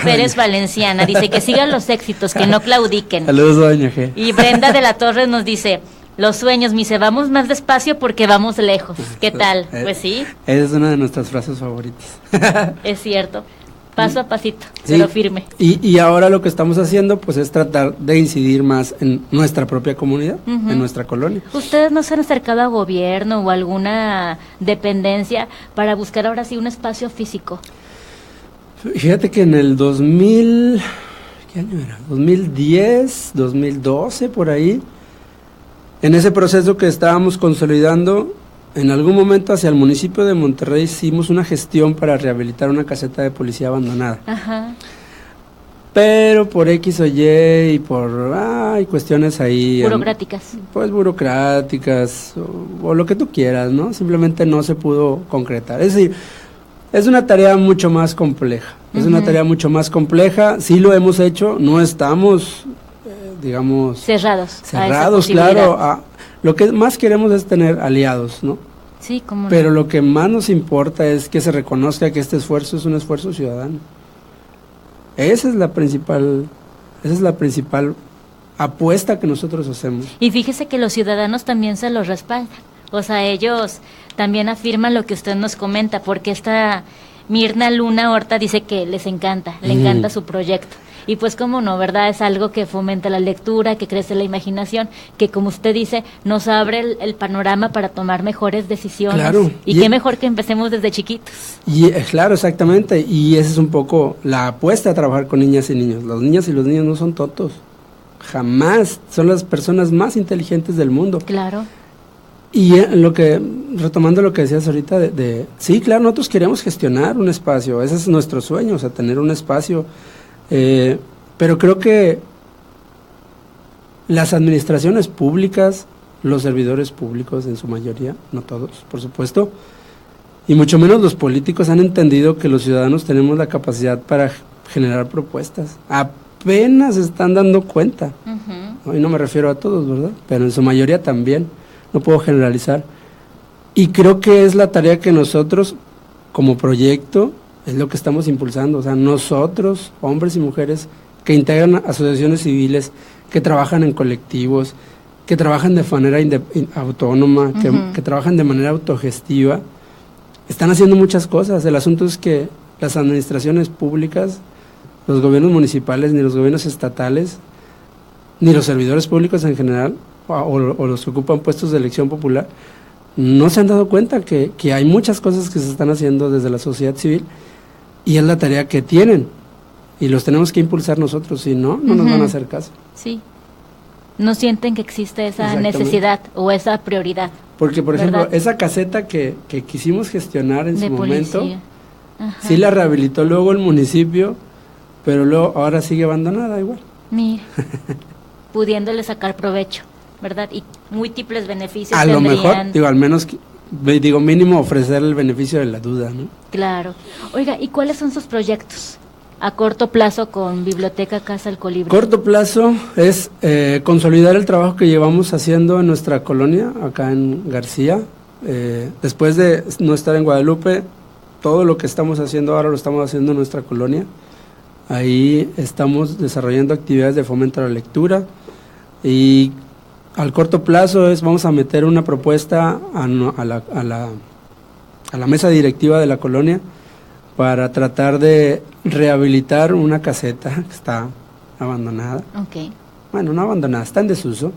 Pérez Valenciana, dice que sigan los éxitos, que no claudiquen. Saludos, Doña G. Y Brenda de la Torre nos dice, los sueños, dice, vamos más despacio porque vamos lejos. ¿Qué tal? Pues sí. Esa es una de nuestras frases favoritas. Es cierto. Paso a pasito, pero firme. Y ahora lo que estamos haciendo pues es tratar de incidir más en nuestra propia comunidad, en nuestra colonia. ¿Ustedes no se han acercado a gobierno o alguna dependencia para buscar ahora sí un espacio físico? Fíjate que en el 2000, ¿qué año era? 2010, 2012, por ahí, en ese proceso que estábamos consolidando, en algún momento hacia el municipio de Monterrey hicimos una gestión para rehabilitar una caseta de policía abandonada. Ajá. Pero por X o Y y por cuestiones ahí... Burocráticas. Pues burocráticas o lo que tú quieras, ¿no? Simplemente no se pudo concretar. Es decir, es una tarea mucho más compleja. Es una tarea mucho más compleja. Sí lo hemos hecho, no estamos, digamos... Cerrados, claro. Lo que más queremos es tener aliados, ¿no? Sí, cómo no. Pero lo que más nos importa es que se reconozca que este esfuerzo es un esfuerzo ciudadano. Esa es la principal apuesta que nosotros hacemos. Y fíjese que los ciudadanos también se lo respaldan. O sea, ellos también afirman lo que usted nos comenta, porque esta Mirna Luna Horta dice que les encanta, le encanta su proyecto. Y pues cómo no, ¿verdad? Es algo que fomenta la lectura, que crece la imaginación, que como usted dice, nos abre el panorama para tomar mejores decisiones. Claro. Y qué mejor que empecemos desde chiquitos. Claro, exactamente. Y esa es un poco la apuesta a trabajar con niñas y niños. Las niñas y los niños no son tontos. Jamás. Son las personas más inteligentes del mundo. Claro. Y retomando lo que decías ahorita sí, claro, nosotros queremos gestionar un espacio. Ese es nuestro sueño, o sea, tener un espacio. Pero creo que las administraciones públicas, los servidores públicos en su mayoría, no todos, por supuesto, y mucho menos los políticos han entendido que los ciudadanos tenemos la capacidad para generar propuestas. Apenas están dando cuenta, ¿no? Y no me refiero a todos, ¿verdad? Pero en su mayoría también, no puedo generalizar. Y creo que es la tarea que nosotros, como proyecto, es lo que estamos impulsando. O sea, nosotros, hombres y mujeres que integran asociaciones civiles, que trabajan en colectivos, que trabajan de manera autónoma, que trabajan de manera autogestiva, están haciendo muchas cosas. El asunto es que las administraciones públicas, los gobiernos municipales, ni los gobiernos estatales, ni los servidores públicos en general, o los que ocupan puestos de elección popular, no se han dado cuenta que hay muchas cosas que se están haciendo desde la sociedad civil, y es la tarea que tienen, y los tenemos que impulsar nosotros, si no, no nos van a hacer caso. Sí, no sienten que existe esa necesidad o esa prioridad. Porque, por ejemplo, esa caseta que quisimos gestionar en su momento, sí la rehabilitó luego el municipio, pero luego ahora sigue abandonada igual. Mira, pudiéndole sacar provecho, ¿verdad? Y múltiples beneficios a tendrían. Lo mejor, digo, al menos, mínimo ofrecer el beneficio de la duda, ¿no? Claro. Oiga, ¿y cuáles son sus proyectos a corto plazo con Biblioteca Casa El Colibrí? Corto plazo es consolidar el trabajo que llevamos haciendo en nuestra colonia, acá en García. Después de no estar en Guadalupe, todo lo que estamos haciendo ahora lo estamos haciendo en nuestra colonia. Ahí estamos desarrollando actividades de fomento a la lectura, y al corto plazo vamos a meter una propuesta a la mesa directiva de la colonia para tratar de rehabilitar una caseta que está abandonada. Bueno, no abandonada, está en desuso,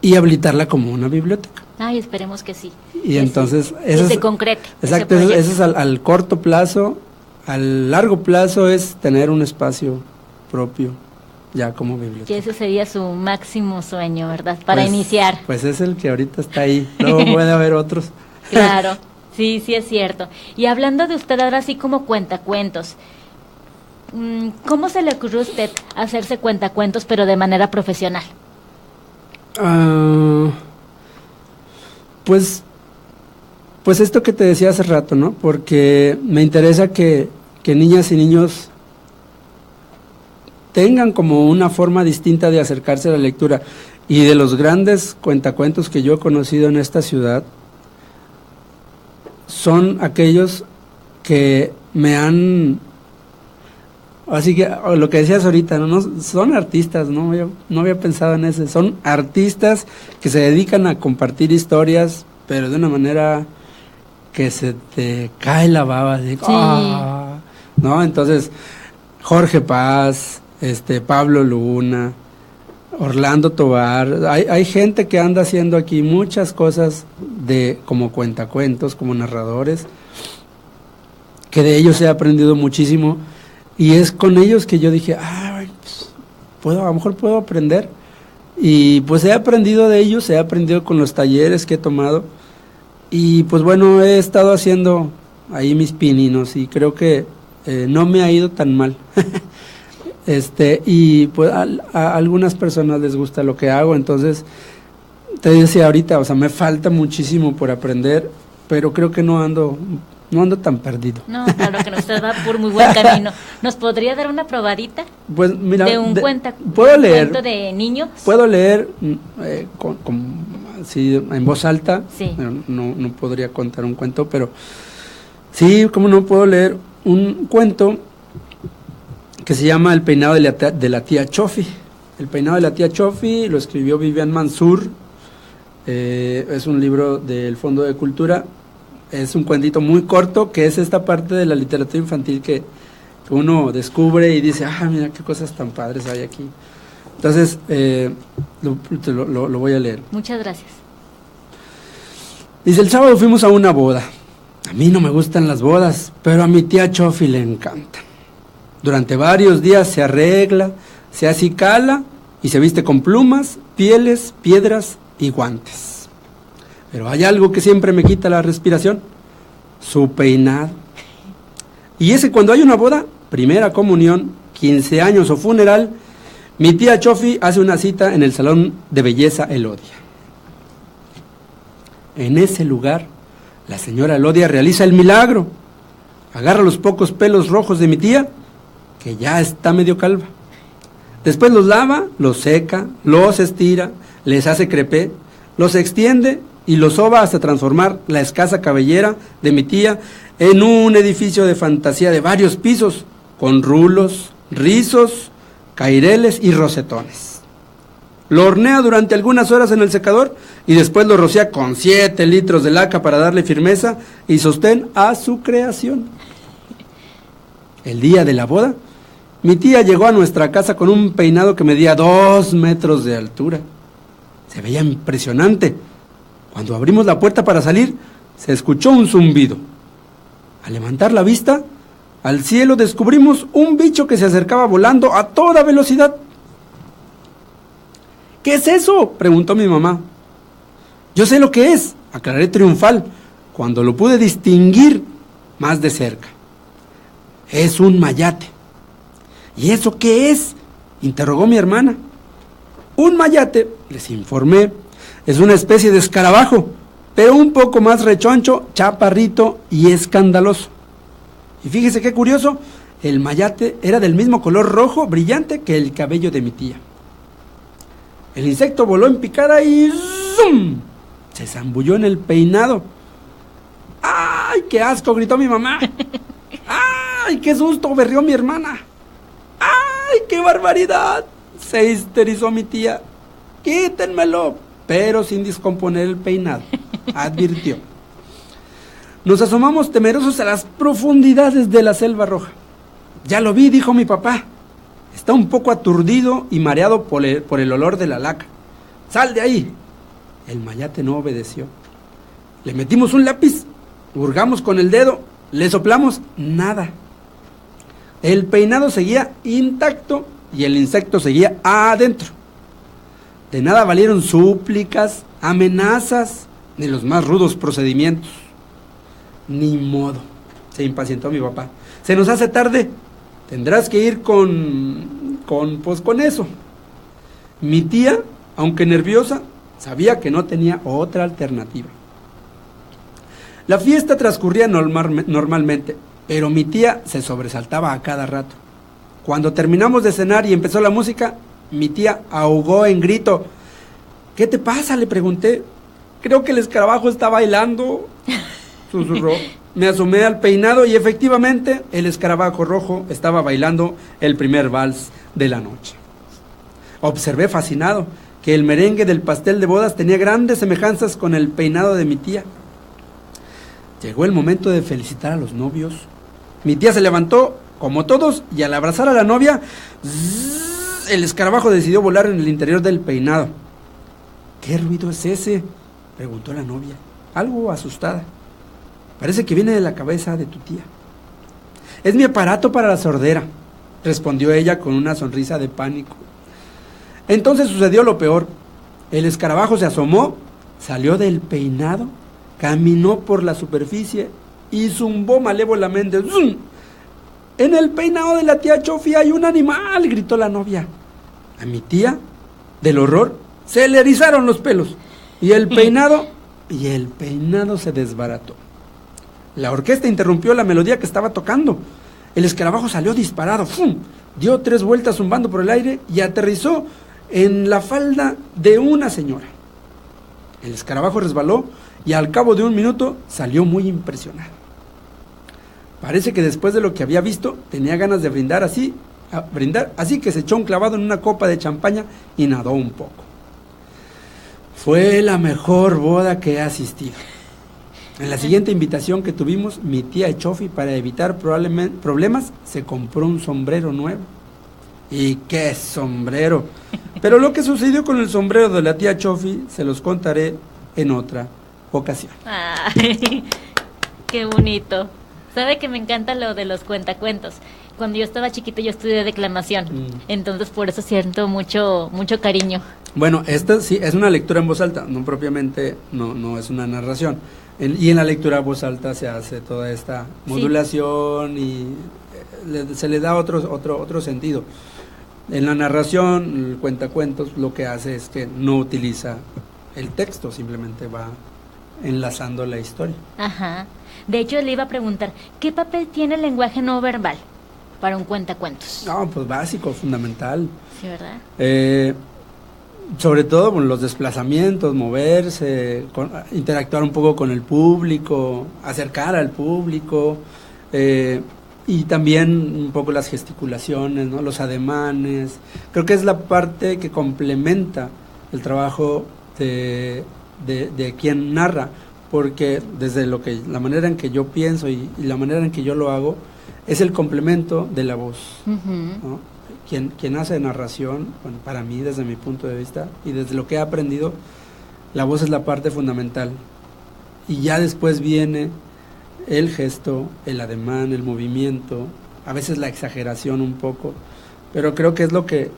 y habilitarla como una biblioteca. Ay, esperemos que sí. Y entonces eso se concrete. Exacto, eso es al corto plazo. Al largo plazo es tener un espacio propio ya como biblioteca. Que ese sería su máximo sueño, ¿verdad? Para iniciar. Pues es el que ahorita está ahí, luego puede haber otros. Claro, sí es cierto. Y hablando de usted ahora sí como cuentacuentos, ¿cómo se le ocurrió a usted hacerse cuentacuentos pero de manera profesional? Pues esto que te decía hace rato, ¿no? Porque me interesa que niñas y niños tengan como una forma distinta de acercarse a la lectura. Y de los grandes cuentacuentos que yo he conocido en esta ciudad, son aquellos que me han... Así que lo que decías ahorita, ¿no? Son artistas, ¿no? Yo no había pensado en eso. Son artistas que se dedican a compartir historias, pero de una manera que se te cae la baba. De, ¿no? Entonces, Jorge Paz, Pablo Luna, Orlando Tobar, hay gente que anda haciendo aquí muchas cosas como cuentacuentos, como narradores, que de ellos he aprendido muchísimo, y es con ellos que yo dije, pues, a lo mejor puedo aprender, y pues he aprendido de ellos, he aprendido con los talleres que he tomado, y pues bueno, he estado haciendo ahí mis pininos, y creo que no me ha ido tan mal. Y pues a algunas personas les gusta lo que hago, entonces te decía ahorita, o sea, me falta muchísimo por aprender, pero creo que no ando tan perdido. No, claro que no, usted va por muy buen camino. ¿Nos podría dar una probadita? Pues mira, de un cuento de niños. Puedo leer así en voz alta, sí. No podría contar un cuento, pero sí, como no, puedo leer un cuento que se llama El peinado de la tía Chofi. El peinado de la tía Chofi lo escribió Vivian Mansur, es un libro del Fondo de Cultura, es un cuentito muy corto, que es esta parte de la literatura infantil que uno descubre y dice, mira qué cosas tan padres hay aquí. Entonces, lo voy a leer. Muchas gracias. Dice, el sábado fuimos a una boda. A mí no me gustan las bodas, pero a mi tía Chofi le encantan. Durante varios días se arregla, se acicala y se viste con plumas, pieles, piedras y guantes. Pero hay algo que siempre me quita la respiración, su peinado. Y ese cuando hay una boda, primera comunión, 15 años o funeral, mi tía Chofi hace una cita en el salón de belleza Elodia. En ese lugar, la señora Elodia realiza el milagro. Agarra los pocos pelos rojos de mi tía, que ya está medio calva. Después los lava, los seca, los estira, les hace crepé, los extiende y lo soba hasta transformar la escasa cabellera de mi tía en un edificio de fantasía de varios pisos, con rulos, rizos, caireles y rosetones. Lo hornea durante algunas horas en el secador y después lo rocía con 7 litros de laca para darle firmeza y sostén a su creación. El día de la boda, mi tía llegó a nuestra casa con un peinado que medía 2 metros de altura. Se veía impresionante. Cuando abrimos la puerta para salir, se escuchó un zumbido. Al levantar la vista al cielo, descubrimos un bicho que se acercaba volando a toda velocidad. ¿Qué es eso?, preguntó mi mamá. Yo sé lo que es, aclaré triunfal, cuando lo pude distinguir más de cerca. Es un mayate. ¿Y eso qué es?, interrogó mi hermana. Un mayate, les informé, es una especie de escarabajo, pero un poco más rechoncho, chaparrito y escandaloso. Y fíjese qué curioso, el mayate era del mismo color rojo brillante que el cabello de mi tía. El insecto voló en picada y ¡zum!, se zambulló en el peinado. ¡Ay, qué asco!, gritó mi mamá. ¡Ay, qué susto!, berrió mi hermana. ¡Ay, qué barbaridad!, se histerizó mi tía. Quítenmelo, pero sin descomponer el peinado, advirtió. Nos asomamos temerosos a las profundidades de la selva roja. Ya lo vi, dijo mi papá. Está un poco aturdido y mareado por el olor de la laca. ¡Sal de ahí! El mayate no obedeció. Le metimos un lápiz, hurgamos con el dedo, le soplamos, nada. El peinado seguía intacto y el insecto seguía adentro. De nada valieron súplicas, amenazas, ni los más rudos procedimientos. Ni modo, se impacientó mi papá. Se nos hace tarde, tendrás que ir con eso. Mi tía, aunque nerviosa, sabía que no tenía otra alternativa. La fiesta transcurría normalmente, pero mi tía se sobresaltaba a cada rato. Cuando terminamos de cenar y empezó la música, mi tía ahogó en grito. ¿Qué te pasa?, le pregunté. Creo que el escarabajo está bailando, susurró. Me asomé al peinado y efectivamente el escarabajo rojo estaba bailando el primer vals de la noche. Observé fascinado que el merengue del pastel de bodas tenía grandes semejanzas con el peinado de mi tía. Llegó el momento de felicitar a los novios. Mi tía se levantó, como todos, y al abrazar a la novia, el escarabajo decidió volar en el interior del peinado. ¿Qué ruido es ese?, preguntó la novia, algo asustada. Parece que viene de la cabeza de tu tía. Es mi aparato para la sordera, respondió ella con una sonrisa de pánico. Entonces sucedió lo peor. El escarabajo se asomó, salió del peinado, caminó por la superficie y zumbó malévolamente. ¡Zum! En el peinado de la tía Chofi hay un animal, gritó la novia. A mi tía, del horror, se le erizaron los pelos y el peinado se desbarató. La orquesta interrumpió la melodía que estaba tocando. El escarabajo salió disparado, ¡fum!, dio 3 vueltas zumbando por el aire y aterrizó en la falda de una señora. El escarabajo resbaló y al cabo de 1 minuto salió muy impresionado. Parece que después de lo que había visto tenía ganas de brindar, así que se echó un clavado en una copa de champaña y nadó un poco. Fue la mejor boda que he asistido. En la siguiente invitación que tuvimos, mi tía Chofi, para evitar problemas, se compró un sombrero nuevo. ¡Y qué sombrero! Pero lo que sucedió con el sombrero de la tía Chofi se los contaré en otra ocasión. Ay, qué bonito. ¿Sabe que me encanta lo de los cuentacuentos? Cuando yo estaba chiquita yo estudié declamación, entonces por eso siento mucho cariño. Bueno, esta sí es una lectura en voz alta, no propiamente, no es una narración. Y en la lectura en voz alta se hace toda esta modulación y se le da otro sentido. En la narración, el cuentacuentos lo que hace es que no utiliza el texto, simplemente va enlazando la historia. Ajá. De hecho, le iba a preguntar, ¿qué papel tiene el lenguaje no verbal para un cuentacuentos? No, pues básico, fundamental. Sí, ¿verdad? sobre todo bueno, los desplazamientos, moverse, interactuar un poco con el público, acercar al público, y también un poco las gesticulaciones, ¿no? Los ademanes. Creo que es la parte que complementa el trabajo de quien narra, porque desde la manera en que yo pienso y la manera en que yo lo hago, es el complemento de la voz, ¿no? Quien hace narración, bueno, para mí, desde mi punto de vista, y desde lo que he aprendido, la voz es la parte fundamental. Y ya después viene el gesto, el ademán, el movimiento, a veces la exageración un poco, pero creo que es lo que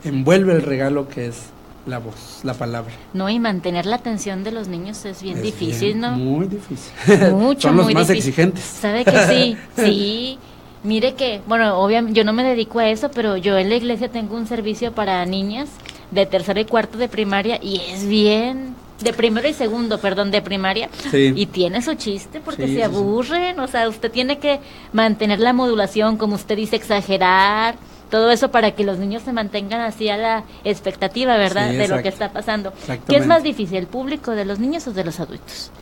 envuelve el regalo que es la voz, la palabra. No, y mantener la atención de los niños es bien difícil, ¿no? Muy difícil. Mucho, Son los muy más difícil. exigentes. ¿Sabe que sí? Sí. Mire que, bueno, obviamente yo no me dedico a eso, pero yo en la iglesia tengo un servicio para niñas de tercero y cuarto de primaria y es bien, de primero y segundo, perdón, de primaria, Sí. y tiene su chiste porque Sí, se sí, aburren, o sea, usted tiene que mantener la modulación, como usted dice, exagerar, todo eso para que los niños se mantengan así a la expectativa, ¿verdad?, Sí, de lo que exacto. está pasando. Exactamente. ¿Qué es más difícil, el público de los niños o de los adultos?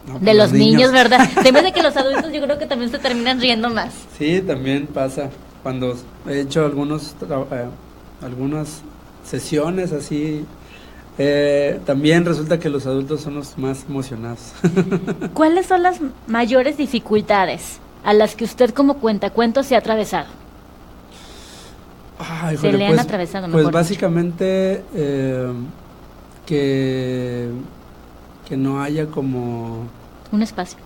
No, De pues los niños, ¿verdad? Se me hace que los adultos yo creo que también se terminan riendo más. Sí, también pasa. Cuando he hecho algunas sesiones así, también resulta que los adultos son los más emocionados. ¿Cuáles son las mayores dificultades a las que usted como cuentacuentos se ha atravesado? Ay, Se le han atravesado, pues mejor dicho. básicamente que no haya como... Un espacio.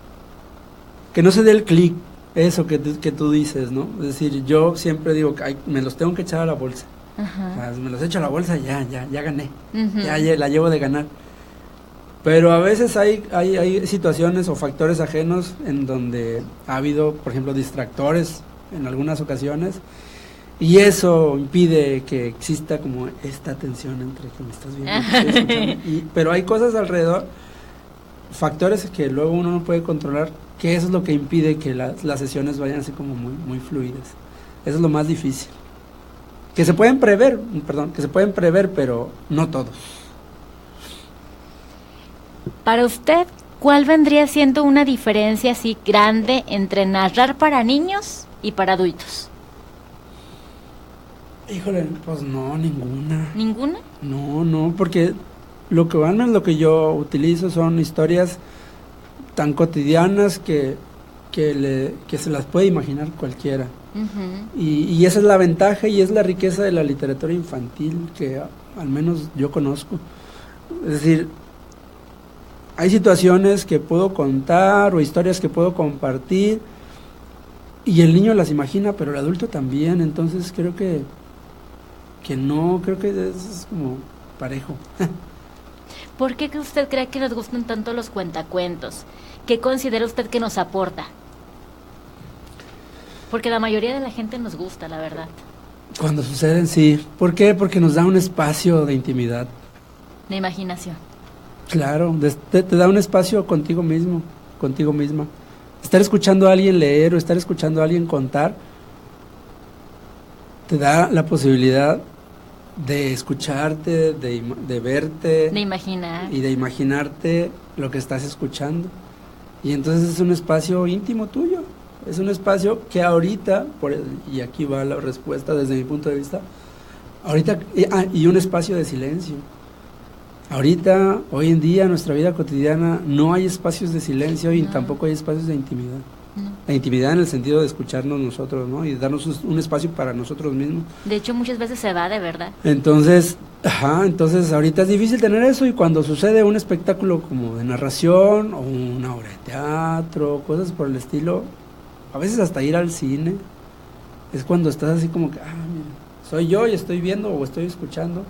Que no se dé el clic, eso que tú dices, ¿no? Es decir, yo siempre digo, ay, me los tengo que echar a la bolsa. Ajá. Me los echo a la bolsa, ya gané. Ujú. Ya la llevo de ganar. Pero a veces hay situaciones o factores ajenos en donde ha habido, por ejemplo, distractores en algunas ocasiones, y eso impide que exista como esta tensión entre que me estás viendo y te estoy escuchando. Pero hay cosas alrededor, factores que luego uno no puede controlar, que eso es lo que impide que las sesiones vayan así como muy, muy fluidas. Eso es lo más difícil. Que se pueden prever, pero no todos. Para usted, ¿cuál vendría siendo una diferencia así grande entre narrar para niños y para adultos? Híjole, pues no, ninguna. ¿Ninguna? No, porque lo que yo utilizo son historias tan cotidianas que se las puede imaginar cualquiera. Ujú. Y esa es la ventaja y es la riqueza de la literatura infantil que al menos yo conozco. Es decir, hay situaciones que puedo contar o historias que puedo compartir y el niño las imagina, pero el adulto también. Entonces creo que es como parejo. ¿Por qué usted cree que nos gustan tanto los cuentacuentos? ¿Qué considera usted que nos aporta? Porque la mayoría de la gente nos gusta, la verdad. Cuando suceden, sí. ¿Por qué? Porque nos da un espacio de intimidad. De imaginación. Claro, te da un espacio contigo mismo, contigo misma. Estar escuchando a alguien leer o estar escuchando a alguien contar te da la posibilidad de escucharte, de verte De imaginar. y de imaginarte lo que estás escuchando. Y entonces es un espacio íntimo tuyo. Es un espacio que ahorita, y aquí va la respuesta desde mi punto de vista, ahorita, y un espacio de silencio. Ahorita, hoy en día, en nuestra vida cotidiana, no hay espacios de silencio y No. tampoco hay espacios de intimidad. No. La intimidad en el sentido de escucharnos nosotros, ¿no? Y darnos un espacio para nosotros mismos. De hecho, muchas veces se va de verdad. Entonces ahorita es difícil tener eso, y cuando sucede un espectáculo como de narración o una obra de teatro, cosas por el estilo, a veces hasta ir al cine, es cuando estás así como que, mira, soy yo y estoy viendo o estoy escuchando.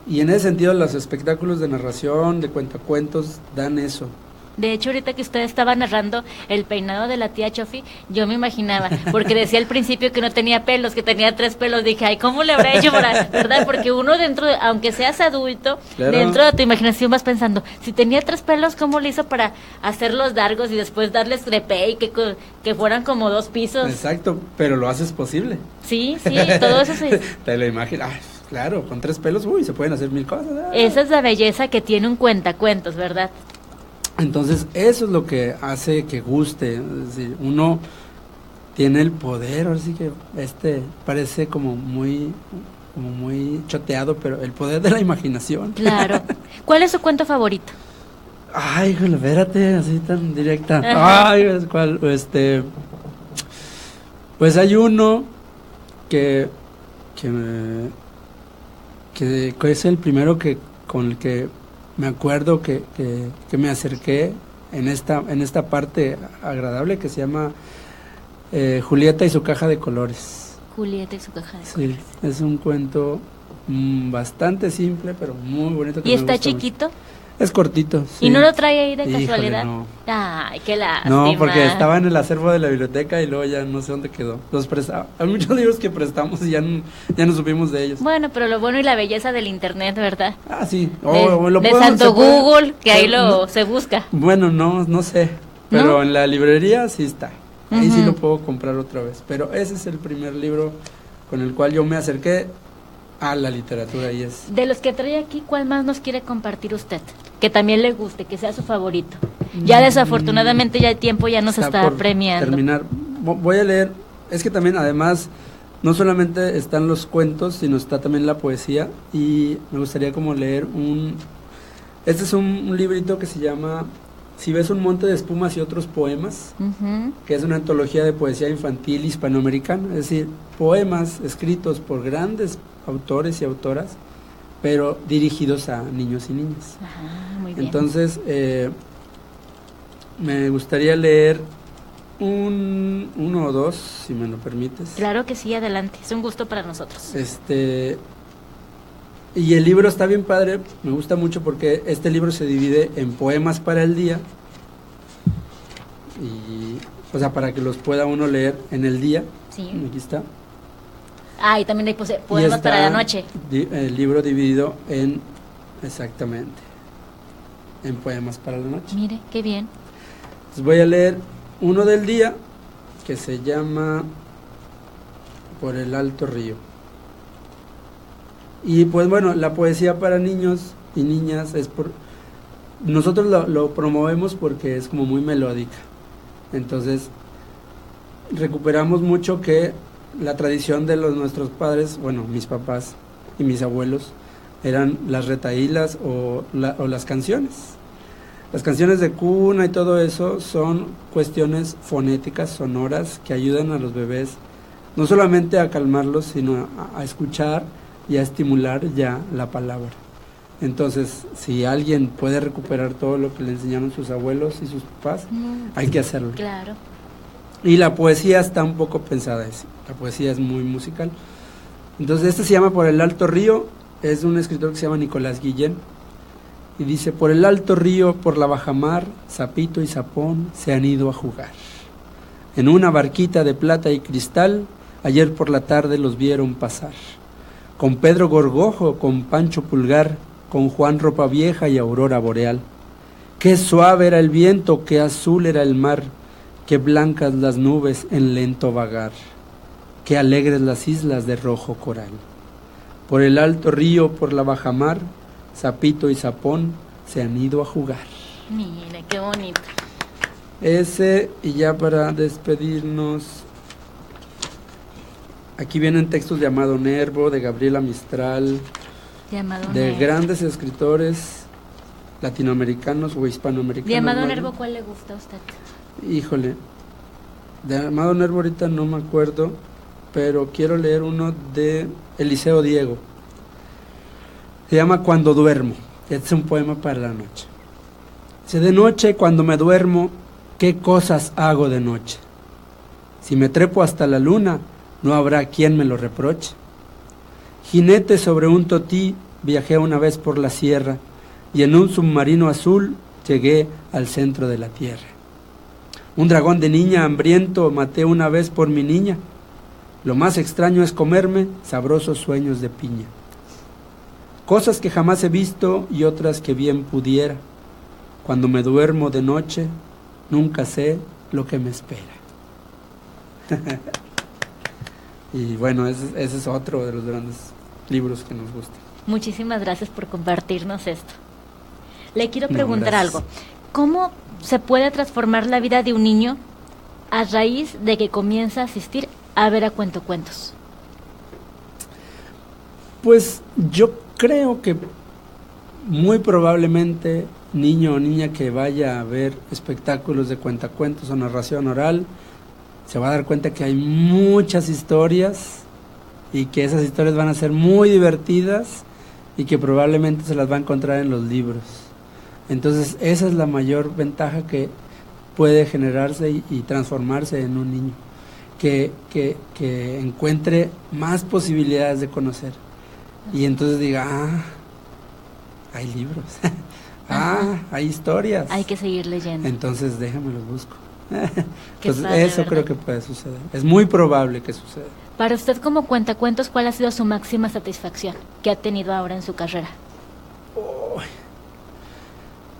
Y en ese sentido los espectáculos de narración, de cuentacuentos, dan eso. De hecho, ahorita que usted estaba narrando el peinado de la tía Chofi, yo me imaginaba, porque decía al principio que no tenía pelos, que tenía 3 pelos, dije, ay, ¿cómo le habrá hecho para, verdad? Porque uno aunque seas adulto, Claro. dentro de tu imaginación vas pensando, si tenía 3 pelos, ¿cómo le hizo para hacerlos largos y después darles crepé y que fueran como 2 pisos? Exacto, pero lo haces posible. Sí, todo eso se... Te lo imaginas, Claro, con 3 pelos, se pueden hacer 1000 cosas. Esa es la belleza que tiene un cuentacuentos, ¿verdad? Entonces, eso es lo que hace que guste. Es decir, uno tiene el poder, ahora sí que parece como muy choteado, pero el poder de la imaginación. Claro. ¿Cuál es su cuento favorito? Ay, híjole, espérate, así tan directa. Ajá. Ay, ¿cuál? Pues hay uno que es el primero con el que me acuerdo que me acerqué en esta parte agradable que se llama Julieta y su caja de colores. Julieta y su caja de colores. Sí, es un cuento bastante simple, pero muy bonito. ¿Y está chiquito? Mucho. Es cortito, sí. ¿Y no lo trae ahí de Híjole, casualidad? no. Ay, qué lástima. No, porque estaba en el acervo de la biblioteca y luego ya no sé dónde quedó. Los prestaba. Hay muchos libros que prestamos y ya no supimos de ellos. Bueno, pero lo bueno y la belleza del internet, ¿verdad? Ah, sí. De Santo Google, que ahí se busca. Bueno, no sé, pero ¿no? En la librería sí está. Ahí sí Ujú. lo puedo comprar otra vez. Pero ese es el primer libro con el cual yo me acerqué a la literatura y es... De los que trae aquí, ¿cuál más nos quiere compartir usted? Que también le guste, que sea su favorito. Ya desafortunadamente ya el tiempo ya nos está por premiando. Terminar. Voy a leer, es que también además no solamente están los cuentos, sino está también la poesía y me gustaría como leer este es un librito que se llama Si ves un monte de espumas y otros poemas, Ujú. que es una antología de poesía infantil hispanoamericana, es decir, poemas escritos por grandes autores y autoras, pero dirigidos a niños y niñas. Ajá, muy bien. Entonces, me gustaría leer uno o dos, si me lo permites. Claro que sí, adelante. Es un gusto para nosotros. Y el libro está bien padre, me gusta mucho porque este libro se divide en poemas para el día, o sea, para que los pueda uno leer en el día. Sí. Aquí está. Ah, y también hay Y poemas está para la noche. El libro dividido exactamente, en poemas para la noche. Mire, qué bien. Entonces voy a leer uno del día que se llama Por el Alto Río. Y pues bueno, la poesía para niños y niñas nosotros lo promovemos porque es como muy melódica. Entonces recuperamos mucho que la tradición de nuestros padres, bueno, mis papás y mis abuelos, eran las retahílas o las canciones. Las canciones de cuna y todo eso son cuestiones fonéticas, sonoras, que ayudan a los bebés no solamente a calmarlos, sino a escuchar y a estimular ya la palabra. Entonces, si alguien puede recuperar todo lo que le enseñaron sus abuelos y sus papás, hay que hacerlo. Claro. Y la poesía está un poco pensada así. La poesía es muy musical. Entonces, se llama Por el Alto Río, es un escritor que se llama Nicolás Guillén, y dice: por el alto río, por la bajamar, Sapito y Sapón se han ido a jugar. En una barquita de plata y cristal, ayer por la tarde los vieron pasar. Con Pedro Gorgojo, con Pancho Pulgar, con Juan Ropa Vieja y Aurora Boreal. Qué suave era el viento, qué azul era el mar, qué blancas las nubes en lento vagar, qué alegres las islas de rojo coral. Por el alto río, por la bajamar, Sapito y Sapón se han ido a jugar. Mire, qué bonito. Y ya para despedirnos, aquí vienen textos de Amado Nervo, de Gabriela Mistral, de grandes escritores latinoamericanos o hispanoamericanos. ¿De Amado Nervo cuál le gusta a usted? Híjole, de Amado Nervo ahorita no me acuerdo, pero quiero leer uno de Eliseo Diego. Se llama Cuando duermo. Este es un poema para la noche. Dice: de noche, cuando me duermo, ¿qué cosas hago de noche? Si me trepo hasta la luna, no habrá quien me lo reproche. Jinete sobre un totí, viajé una vez por la sierra, y en un submarino azul llegué al centro de la tierra. Un dragón de niña hambriento maté una vez por mi niña. Lo más extraño es comerme sabrosos sueños de piña. Cosas que jamás he visto y otras que bien pudiera. Cuando me duermo de noche, nunca sé lo que me espera. Y bueno, ese es otro de los grandes libros que nos gusten. Muchísimas gracias por compartirnos esto. Le quiero preguntar algo. ¿Cómo se puede transformar la vida de un niño a raíz de que comienza a asistir a ver a Cuentacuentos? Pues yo creo que muy probablemente niño o niña que vaya a ver espectáculos de cuentacuentos o narración oral se va a dar cuenta que hay muchas historias y que esas historias van a ser muy divertidas y que probablemente se las va a encontrar en los libros. Entonces esa es la mayor ventaja que puede generarse y transformarse en un niño, que encuentre más posibilidades de conocer y entonces diga, hay libros, hay historias, hay que seguir leyendo, entonces déjame los busco. Entonces padre, eso ¿verdad? creo que puede suceder, es muy probable que suceda. Para usted como cuentacuentos, ¿cuál ha sido su máxima satisfacción que ha tenido ahora en su carrera?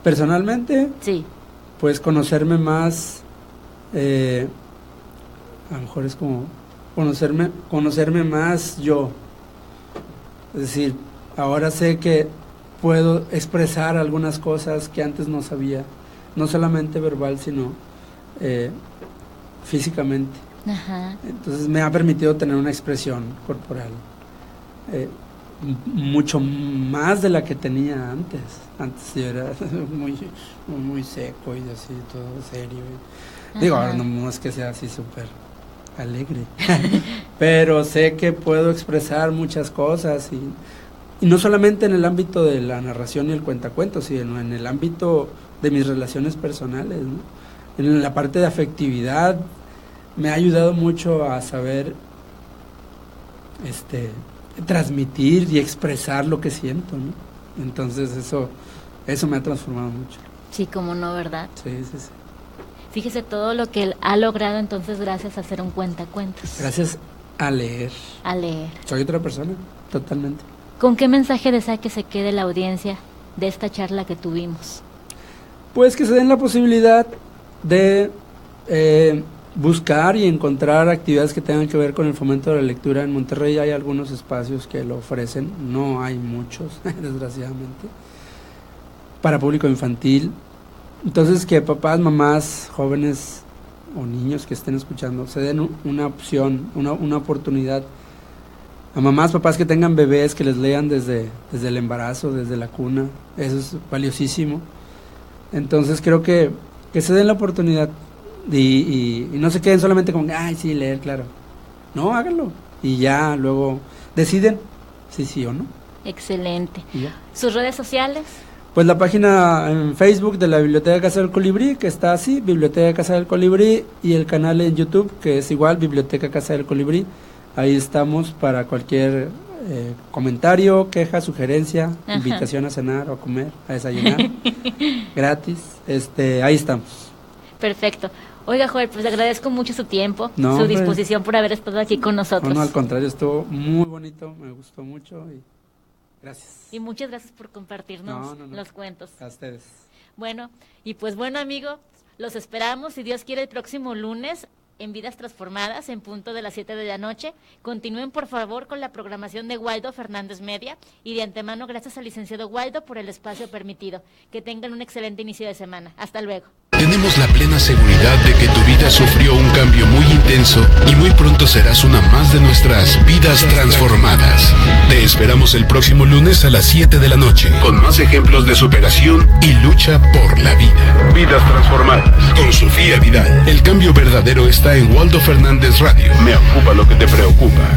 Personalmente, Sí. pues conocerme más, a lo mejor es como conocerme más yo, es decir, ahora sé que puedo expresar algunas cosas que antes no sabía, no solamente verbal, sino físicamente. Ajá. Entonces me ha permitido tener una expresión corporal mucho más de la que tenía antes. Antes yo era muy seco y así, todo serio. Digo, ahora no es que sea así súper alegre, pero sé que puedo expresar muchas cosas y no solamente en el ámbito de la narración y el cuentacuentos, sino en el ámbito de mis relaciones personales, ¿no? En la parte de afectividad me ha ayudado mucho a saber transmitir y expresar lo que siento, ¿no? Entonces eso me ha transformado mucho. Sí, cómo no, ¿verdad? Sí. Fíjese todo lo que él ha logrado entonces gracias a hacer un cuentacuentos. Gracias a leer. A leer. Soy otra persona, totalmente. ¿Con qué mensaje desea que se quede la audiencia de esta charla que tuvimos? Pues que se den la posibilidad de buscar y encontrar actividades que tengan que ver con el fomento de la lectura. En Monterrey hay algunos espacios que lo ofrecen, no hay muchos, desgraciadamente, para público infantil. Entonces que papás, mamás, jóvenes o niños que estén escuchando se den una opción, una oportunidad. A mamás, papás que tengan bebés, que les lean desde el embarazo, desde la cuna, eso es valiosísimo. Entonces creo que se den la oportunidad y no se queden solamente con, sí, leer, claro. No, háganlo y ya luego deciden si sí o no. Excelente. Ya. ¿Sus redes sociales? Pues la página en Facebook de la Biblioteca Casa del Colibrí, que está así, Biblioteca Casa del Colibrí, y el canal en YouTube, que es igual, Biblioteca Casa del Colibrí. Ahí estamos para cualquier comentario, queja, sugerencia, invitación a cenar o a comer, a desayunar, gratis. Ahí estamos. Perfecto. Oiga, Joel, pues le agradezco mucho su tiempo, No, su hombre. disposición por haber estado aquí con nosotros. No, al contrario, estuvo muy bonito, me gustó mucho y gracias. Y muchas gracias por compartirnos No. los cuentos. A ustedes. Bueno, amigo, los esperamos, si Dios quiere, el próximo lunes en Vidas Transformadas, en punto de las 7 de la noche. Continúen, por favor, con la programación de Waldo Fernández Media, y de antemano, gracias al licenciado Waldo por el espacio permitido. Que tengan un excelente inicio de semana. Hasta luego. Tenemos la plena seguridad de que tu vida sufrió un cambio muy intenso y muy pronto serás una más de nuestras vidas transformadas. Te esperamos el próximo lunes a las 7 de la noche con más ejemplos de superación y lucha por la vida. Vidas transformadas. Con Sofía Vidal, el cambio verdadero está en Waldo Fernández Radio. Me ocupa lo que te preocupa.